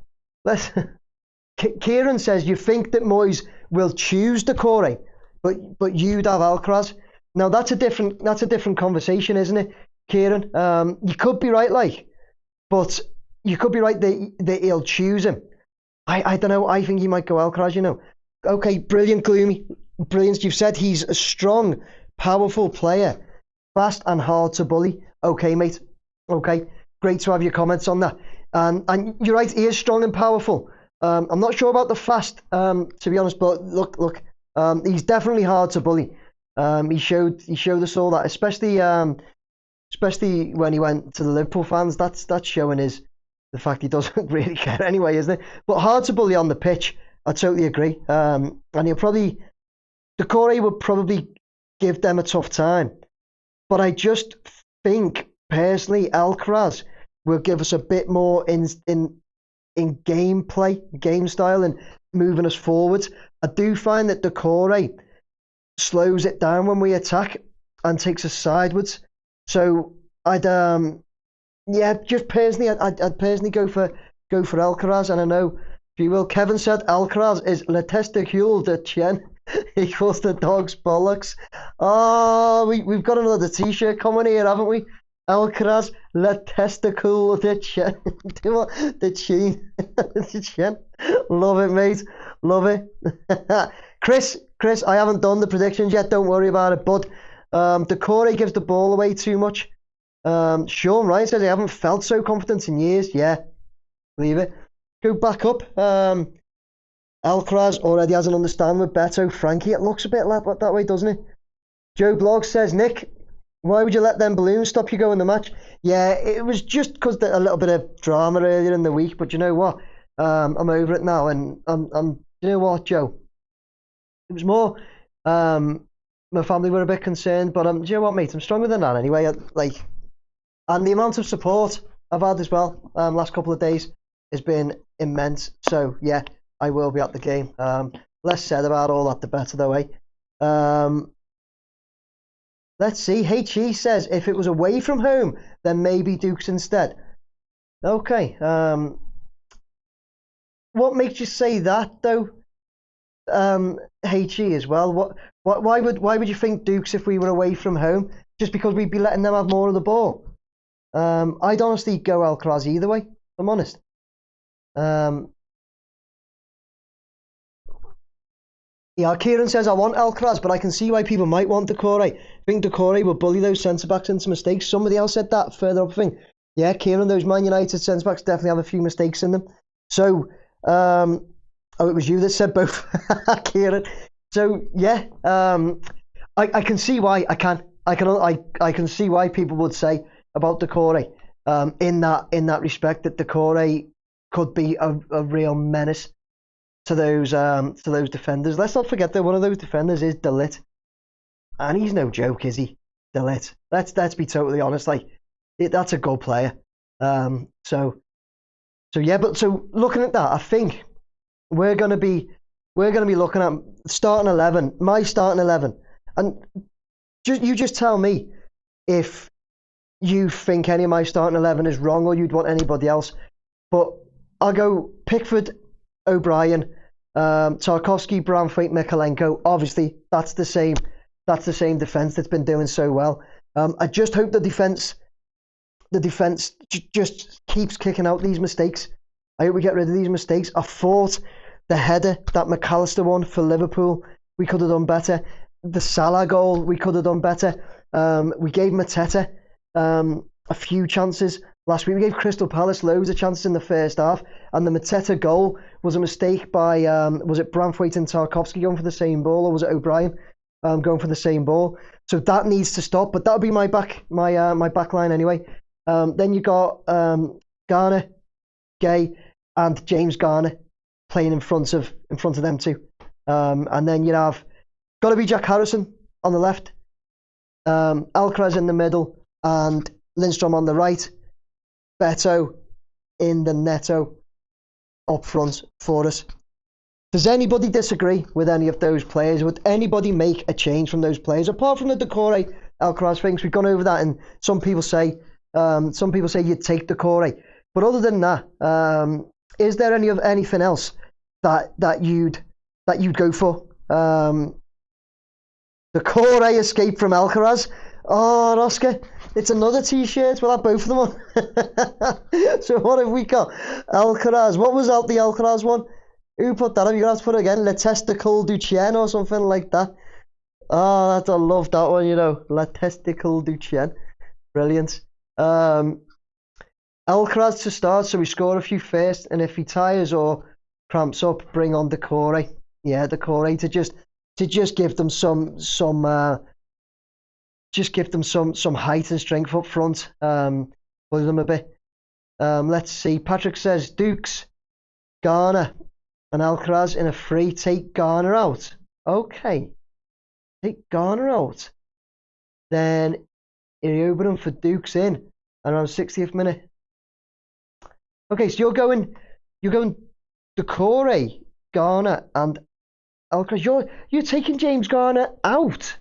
Kieran says you think that Moyes will choose Doucoure, but you'd have Alcaraz. Now that's a different conversation, isn't it, Kieran? You could be right, but you could be right that he'll choose him. I don't know. I think he might go Alcaraz. You know. Okay, brilliant, Gloomy, brilliant. You've said he's a strong, powerful player. Fast and hard to bully. Okay, mate. Okay, great to have your comments on that. And you're right, he is strong and powerful. I'm not sure about the fast, to be honest, but look, he's definitely hard to bully. He showed us all that, especially when he went to the Liverpool fans. That's showing the fact he doesn't really care anyway, isn't it? But hard to bully on the pitch. I totally agree. And Doucoure would probably give them a tough time. But I just think, personally, Alcaraz will give us a bit more in gameplay, game style, and moving us forwards. I do find that Doucoure slows it down when we attack and takes us sideways. So I'd just personally, I'd personally go for Alcaraz. And I know, if you will, Kevin said Alcaraz is le testicule de chien. Equals the dog's bollocks. Oh, we've got another t-shirt coming here, haven't we? Alcaraz, le testicle de chien. The chin. Love it, mate. Love it. Chris, I haven't done the predictions yet. Don't worry about it, bud. Doucoure gives the ball away too much. Sean Ryan says I haven't felt so confident in years. Yeah, believe it. Go back up. Alcaraz already has an understanding with Beto. Frankie, it looks a bit like that way, doesn't it? Joe Blogg says, Nick, why would you let them balloons stop you going the match? Yeah, it was just because a little bit of drama earlier in the week, but you know what? I'm over it now, and you know what, Joe? It was more, my family were a bit concerned, but you know what, mate? I'm stronger than that anyway. And the amount of support I've had as well, last couple of days has been immense. So yeah, I will be at the game. Less said about all that, the better, though, eh? Let's see. HE says if it was away from home, then maybe Dukes instead. Okay. What makes you say that, though? HE as well. Why would you think Dukes if we were away from home? Just because we'd be letting them have more of the ball? I'd honestly go Alcaraz either way, if I'm honest. Yeah, Kieran says I want Alcaraz, but I can see why people might want Doucoure. think Doucoure will bully those centre-backs into mistakes. Somebody else said that further up. I think, yeah, Kieran, those Man United centre-backs definitely have a few mistakes in them. So, oh, it was you that said both, Kieran. So, yeah, I can see why. I can see why people would say about Doucoure in that respect, that Doucoure could be a real menace to those defenders. Let's not forget that one of those defenders is De Ligt. And he's no joke, is he? De Ligt. Let's be totally honest. That's a good player. So looking at that, I think we're gonna be looking at starting 11. My starting 11, and you just tell me if you think any of my starting 11 is wrong or you'd want anybody else. But I'll go Pickford, O'Brien, Tarkowski, Branthwaite, Mykolenko. Obviously, that's the same defence that's been doing so well. I just hope the defence just keeps kicking out these mistakes. I hope we get rid of these mistakes. I thought the header that McAllister won for Liverpool, we could have done better. The Salah goal, we could have done better. We gave Mateta a few chances last week. We gave Crystal Palace loads of chances in the first half, and the Mateta goal was a mistake by was it Branthwaite and Tarkowski going for the same ball, or was it O'Brien going for the same ball? So that needs to stop. But that'll be my back line anyway. Then you got Garner, Gay, and James Garner playing in front of them two. And then you have got to be Jack Harrison on the left, Alcaraz in the middle, and Lindstrom on the right. Beto in the netto up front for us. Does anybody disagree with any of those players? Would anybody make a change from those players apart from the Doucoure Alcaraz things? We've gone over that, and some people say you'd take Doucoure. But other than that, is there anything else that you'd go for? Doucoure escape from Alcaraz. Oh, Oscar, it's another T-shirt. We'll have both of them on. So what have we got? Alcaraz. What was out the Alcaraz one? Who put that up? You're going to have to put it again. Le Testicle du Chien or something like that. Oh, I love that one, Le Testicle du Chien. Brilliant. Alcaraz to start, so we score a few first, and if he tires or cramps up, bring on Doucoure. Yeah, Doucoure to just give them some height and strength up front. Pull them a bit. Let's see. Patrick says Dukes, Garner, and Alcaraz in a free. Take Garner out. Okay. Take Garner out. Then you open them for Dukes in around 60th minute. Okay, so you're going Doucoure, Garner, and Alcaraz. You're taking James Garner out.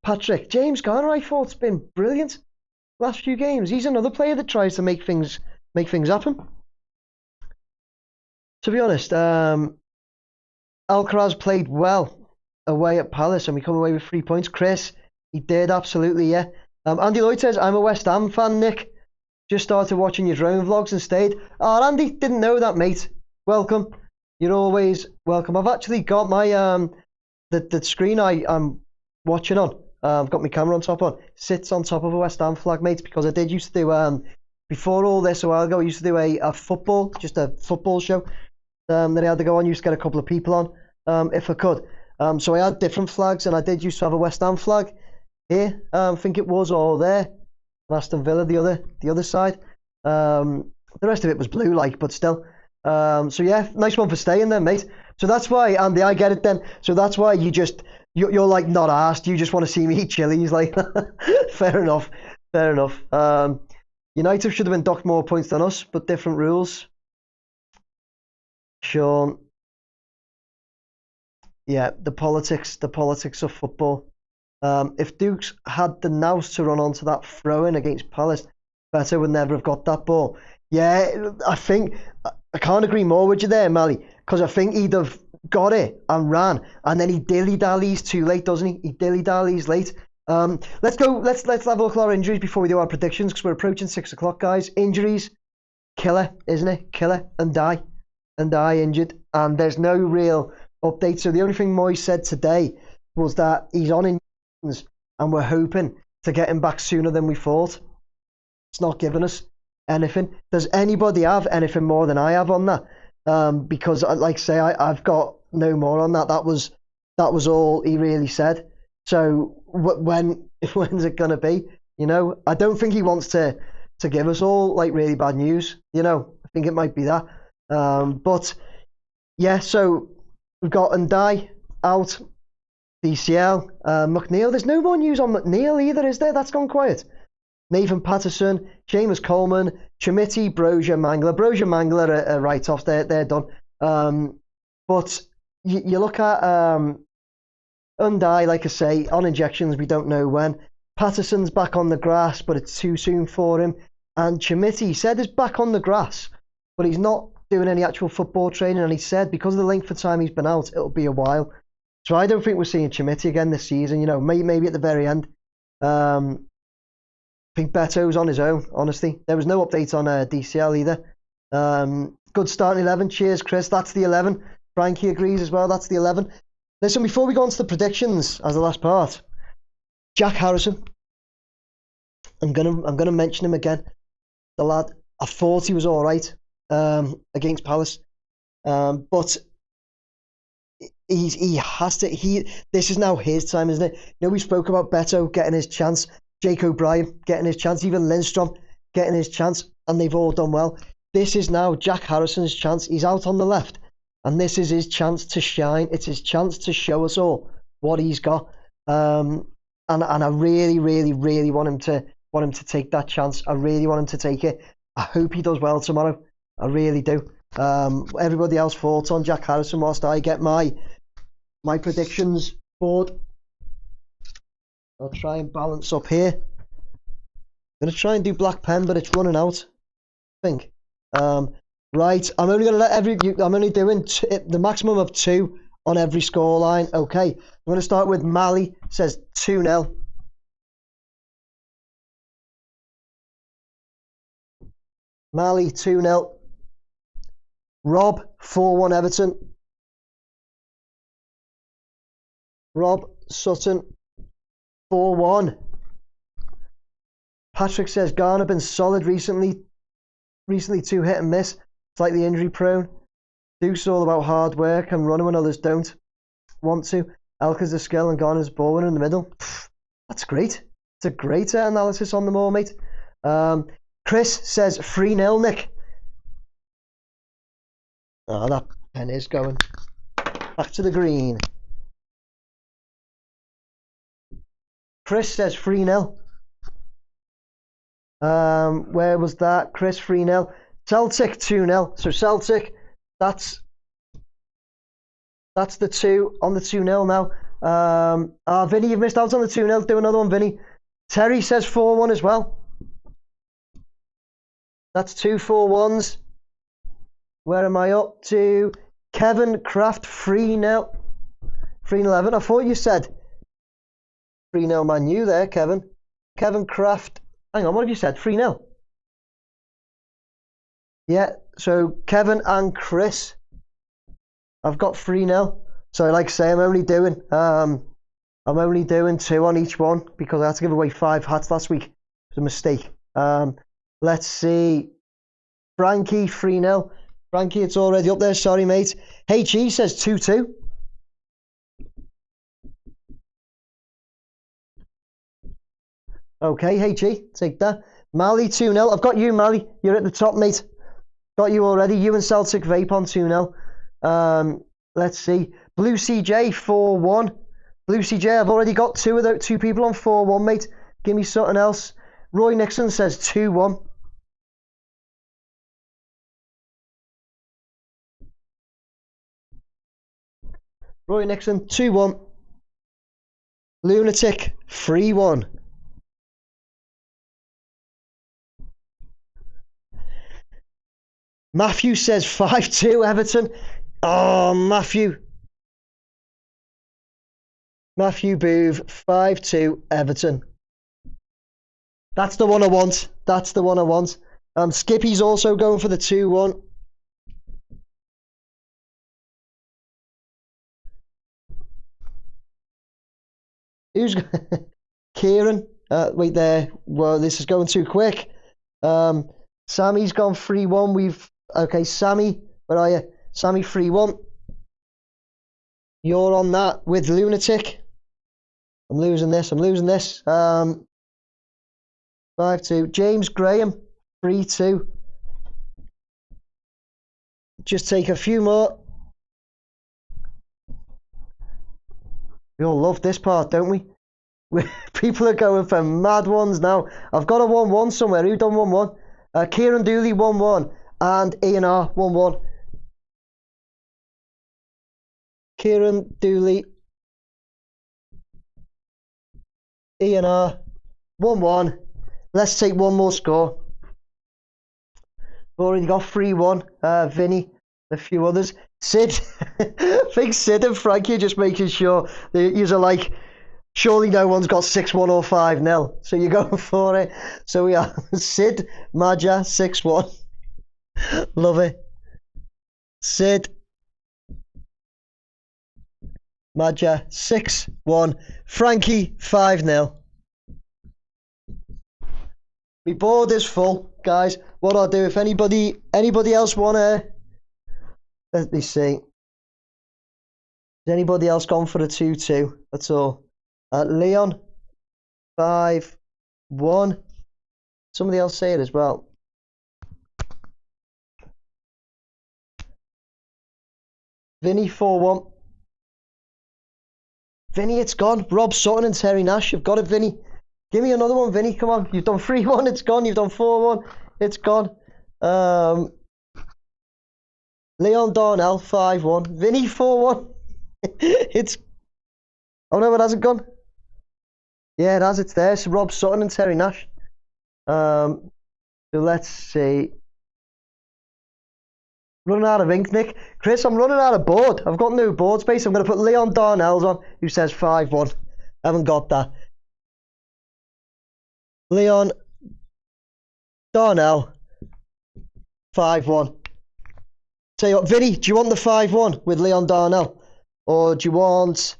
Patrick, James Garner, I thought, has been brilliant last few games. He's another player that tries to make things happen. To be honest, Alcaraz played well away at Palace, and we come away with 3 points. Chris, he did, absolutely, yeah. Andy Lloyd says, I'm a West Ham fan, Nick. Just started watching your drone vlogs and stayed. Oh, Andy, didn't know that, mate. Welcome. You're always welcome. I've actually got my the screen I'm watching on. I've got my camera on top on. Sits on top of a West Ham flag, mate, because I did used to do before all this a while ago. I used to do a football show that I had to go on. Used to get a couple of people on if I could. So I had different flags, and I did used to have a West Ham flag here. I think it was all there. Aston Villa the other side. The rest of it was blue, but still. So yeah, nice one for staying there, mate. So that's why, Andy, I get it then. So that's why you're like not asked. You just want to see me eat chilies, fair enough. United should have been docked more points than us, but different rules. Sean. Yeah, the politics of football. If Dukes had the nous to run onto that throw-in against Palace, Beto would never have got that ball. Yeah, I can't agree more with you there, Mally, because I think he'd have got it and ran, and then he dilly-dallies too late, doesn't he? He dilly-dallies late. Let's have a look at our injuries before we do our predictions, because we're approaching 6 o'clock, guys. Injuries, killer, isn't it? Killer and die injured, and there's no real update. So the only thing Moyes said today was that he's on in and we're hoping to get him back sooner than we thought. It's not giving us anything. Does anybody have anything more than I have on that? Because, like I say, I've got no more on that. That was all he really said. So when's it gonna be? You know, I don't think he wants to give us all like really bad news. You know, I think it might be that. But yeah, so we've got Ndai out, DCL, McNeil. There's no more news on McNeil either, is there? That's gone quiet. Nathan Patterson, Seamus Coleman, Chimiti, Brozier, Mangler. Brozier, Mangler are write-offs. They're done. But you look at Ndai, like I say, on injections, we don't know when. Patterson's back on the grass, but it's too soon for him. And Chimiti said is back on the grass, but he's not doing any actual football training. And he said because of the length of time he's been out, it'll be a while. So I don't think we're seeing Chimiti again this season. You know, maybe at the very end. I think Beto's on his own, honestly. There was no update on DCL either. Good starting 11. Cheers, Chris. That's the 11. Frankie agrees as well. That's the 11. Listen, before we go on to the predictions as the last part, Jack Harrison. I'm gonna mention him again. The lad, I thought he was all right against Palace, but he has to. This is now his time, isn't it? You know, we spoke about Beto getting his chance, Jake O'Brien getting his chance, even Lindstrom getting his chance, and they've all done well. This is now Jack Harrison's chance. He's out on the left, and this is his chance to shine. It's his chance to show us all what he's got. And I really, really, really want him to take that chance. I really want him to take it. I hope he does well tomorrow. I really do. Everybody else thoughts on Jack Harrison whilst I get my predictions board. I'll try and balance up here. I'm going to try and do black pen, but it's running out, I think. Right, I'm only going to let I'm only doing the maximum of 2 on every scoreline. Okay, I'm going to start with Mally. Says 2-0. Mally 2-0. Rob 4-1 Everton. Rob Sutton 4-1. Patrick says Garner been solid recently. Recently 2 hit and miss, slightly injury prone. Duke's all about hard work and running when others don't want to. Elka's the skill and Garner's ball winner in the middle. That's great. It's a great analysis on them all, mate. Chris says 3-0, Nick. Oh, that pen is going back to the green. Chris says 3-0. Where was that? Chris 3-0. Celtic 2-0. So Celtic, that's the 2 on the 2-0 now. Vinny, you've missed out on the 2-0. Do another one, Vinny. Terry says 4-1 as well. That's 2 4-1s. Where am I up to? Kevin Kraft 3-0. 3-11. I thought you said 3-0 Man U there, Kevin. Kevin Kraft. Hang on, what have you said? 3-0. Yeah, so Kevin and Chris. I've got 3-0. So like I say, I'm only doing 2 on each one because I had to give away 5 hats last week. It was a mistake. Let's see. Frankie 3-0. Frankie, it's already up there. Sorry, mate. HE says 2-2. Okay, HE, take that. Mally 2-0. I've got you, Mally. You're at the top, mate. Got you already. You and Celtic Vape on 2-0. Let's see. Blue CJ 4-1. Blue CJ, I've already got 2 people on 4-1, mate. Give me something else. Roy Nixon says 2-1. Roy Nixon 2-1. Lunatic 3-1. Matthew says 5-2 Everton. Oh, Matthew. Matthew Boove 5-2 Everton. That's the one I want. That's the one I want. Skippy's also going for the 2-1. Who's Kieran? Wait there. Well, this is going too quick. Sammy's gone 3-1. Okay, Sammy, where are you? Sammy 3-1. You're on that with Lunatic. I'm losing this. 5-2. James Graham 3-2. Just take a few more. We all love this part, don't we? People are going for mad ones now. I've got a 1-1 somewhere. Who done 1-1? Kieran Dooley 1-1 and Ian R 1-1. Kieran Dooley, Ian R 1-1. Let's take one more score. We've already got 3-1. Vinny, a few others. Sid, I think Sid and Frankie are just making sure that you're like, surely no one's got 6-1 or 5-0. So you're going for it. So we are Sid, Maja, 6-1. Love it. Sid, Maja, 6-1. Frankie, 5-0. My board is full, guys. What I'll do, if anybody else want to, let me see. Has anybody else gone for a 2-2? That's all. Leon, 5-1. Somebody else say it as well. Vinny, 4-1. Vinny, it's gone. Rob Sutton and Terry Nash. You've got it, Vinny. Give me another one, Vinny. Come on. You've done 3-1. It's gone. You've done 4-1. It's gone. Leon Darnell, 5-1. Vinny, 4-1. It's... Oh, no, it hasn't gone. Yeah, it has. It's there. So Rob Sutton and Terry Nash. So let's see. Running out of ink, Nick. Chris, I'm running out of board. I've got no board space. I'm going to put Leon Darnell's on, who says 5-1. I haven't got that. Leon Darnell, 5-1. Tell you what, Vinny, do you want the 5-1 with Leon Darnell? Or do you want...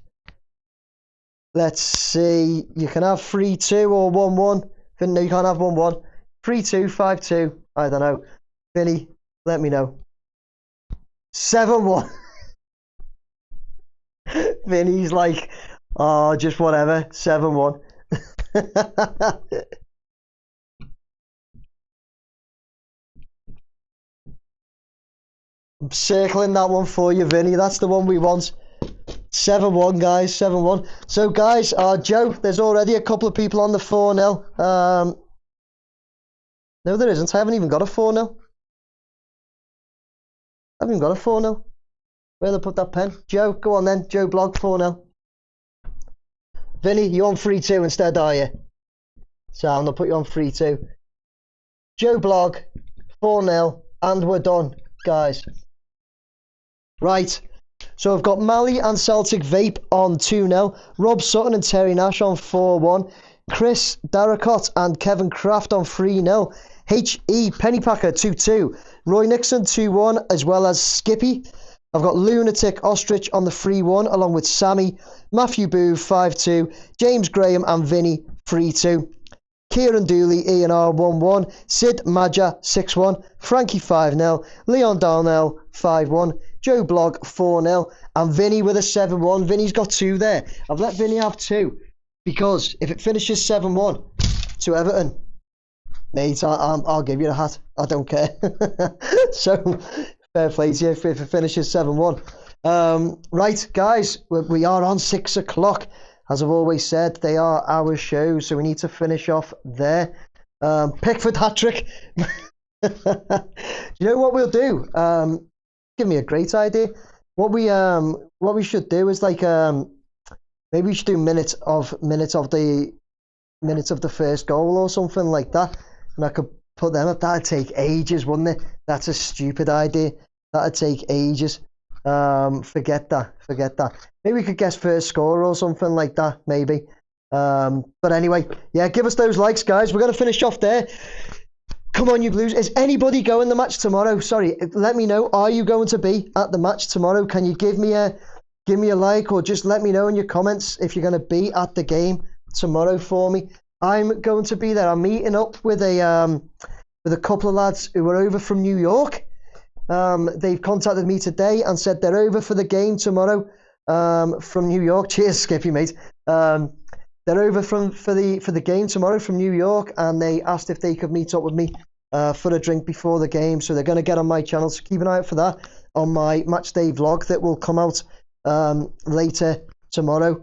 Let's see. You can have 3-2 or 1-1. No, you can't have 1-1. 3-2, 5-2. I don't know. Vinny, let me know. 7-1. Vinny's like, oh, just whatever. 7-1. I'm circling that one for you, Vinny. That's the one we want. 7-1, guys. 7-1. So, guys, Joe, there's already a couple of people on the 4-0. No, there isn't. I haven't even got a 4-0. I haven't even got a 4-0. Where did I put that pen? Joe, go on then. Joe Blog, 4-0. Vinny, you on 3-2 instead, are you? So I'm going to put you on 3-2. Joe Blog, 4-0. And we're done, guys. Right. So I've got Mally and Celtic Vape on 2-0. Rob Sutton and Terry Nash on 4-1. Chris Darracott and Kevin Kraft on 3-0. H.E. Pennypacker 2-2. Roy Nixon 2-1, as well as Skippy. I've got Lunatic Ostrich on the 3-1, along with Sammy. Matthew Boo 5-2. James Graham and Vinny 3-2. Kieran Dooley, Ian R 1-1. Sid Maja 6-1. Frankie 5-0. Leon Darnell 5-1. Joe Blog 4-0. And Vinny with a 7-1. Vinny's got 2 there. I've let Vinny have 2 because if it finishes 7-1 to Everton, mate, I'll give you a hat. I don't care. So, fair play to you if it finishes 7-1. Right, guys, we are on 6 o'clock. As I've always said, they are our shows, so we need to finish off there. Pickford hat-trick. You know what we'll do? Give me a great idea. What we should do is like maybe we should do minutes of the first goal or something like that, and I could put them up. That'd take ages, wouldn't it? That's a stupid idea. That'd take ages. Forget that. Maybe we could guess first score or something like that, maybe. But anyway, yeah, give us those likes, guys. We're going to finish off there. Come on, you Blues. Is anybody going the match tomorrow? Sorry, let me know. Are you going to be at the match tomorrow? Can you give me a give me a like, or just let me know in your comments if you're going to be at the game tomorrow for me. I'm going to be there. I'm meeting up with a couple of lads who are over from New York. They've contacted me today and said they're over for the game tomorrow from New York. Cheers, Skippy, mate. They're over for the game tomorrow from New York, and they asked if they could meet up with me for a drink before the game. So they're going to get on my channel, so keep an eye out for that on my match day vlog that will come out later tomorrow.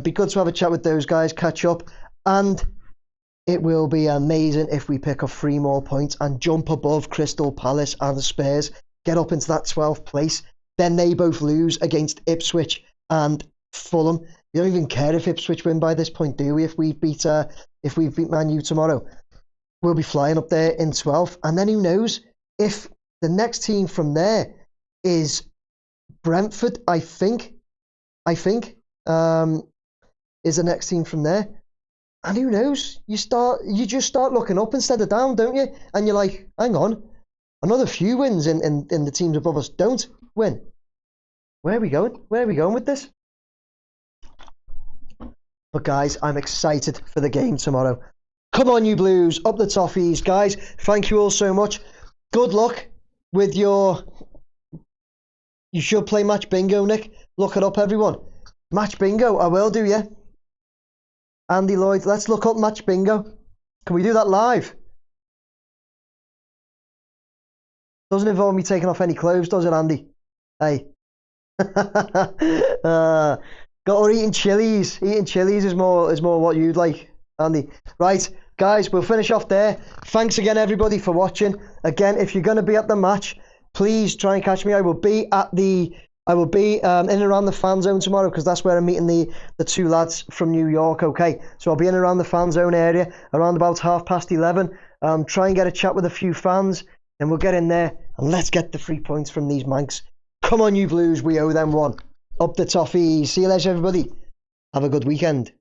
Be good to have a chat with those guys, catch up, and it will be amazing if we pick up 3 more points and jump above Crystal Palace and the Spurs, get up into that 12th place. Then they both lose against Ipswich and Fulham. You don't even care if Ipswich win by this point, do we? If we beat Man U tomorrow, we'll be flying up there in 12th. And then who knows if the next team from there is Brentford, I think, is the next team from there. And who knows? You just start looking up instead of down, don't you? And you're like, hang on, another few wins in the teams above us don't win. Where are we going? Where are we going with this? But guys, I'm excited for the game tomorrow. Come on, you Blues, up the toffees. Guys, thank you all so much. Good luck with your... You should play Match Bingo, Nick. Look it up, everyone. Match Bingo, I will do, yeah. Andy Lloyd, let's look up Match Bingo. Can we do that live? Doesn't involve me taking off any clothes, does it, Andy? Hey. Or eating chilies. Eating chilies is more what you'd like, Andy. Right, guys, we'll finish off there. Thanks again, everybody, for watching. Again, if you're going to be at the match, please try and catch me. I will be in and around the fan zone tomorrow, because that's where I'm meeting the 2 lads from New York. Okay, so I'll be in and around the fan zone area around about 11:30. Try and get a chat with a few fans, and we'll get in there and let's get the 3 points from these Mancs. Come on, you Blues, we owe them one. Up the toffee. See you later, everybody. Have a good weekend.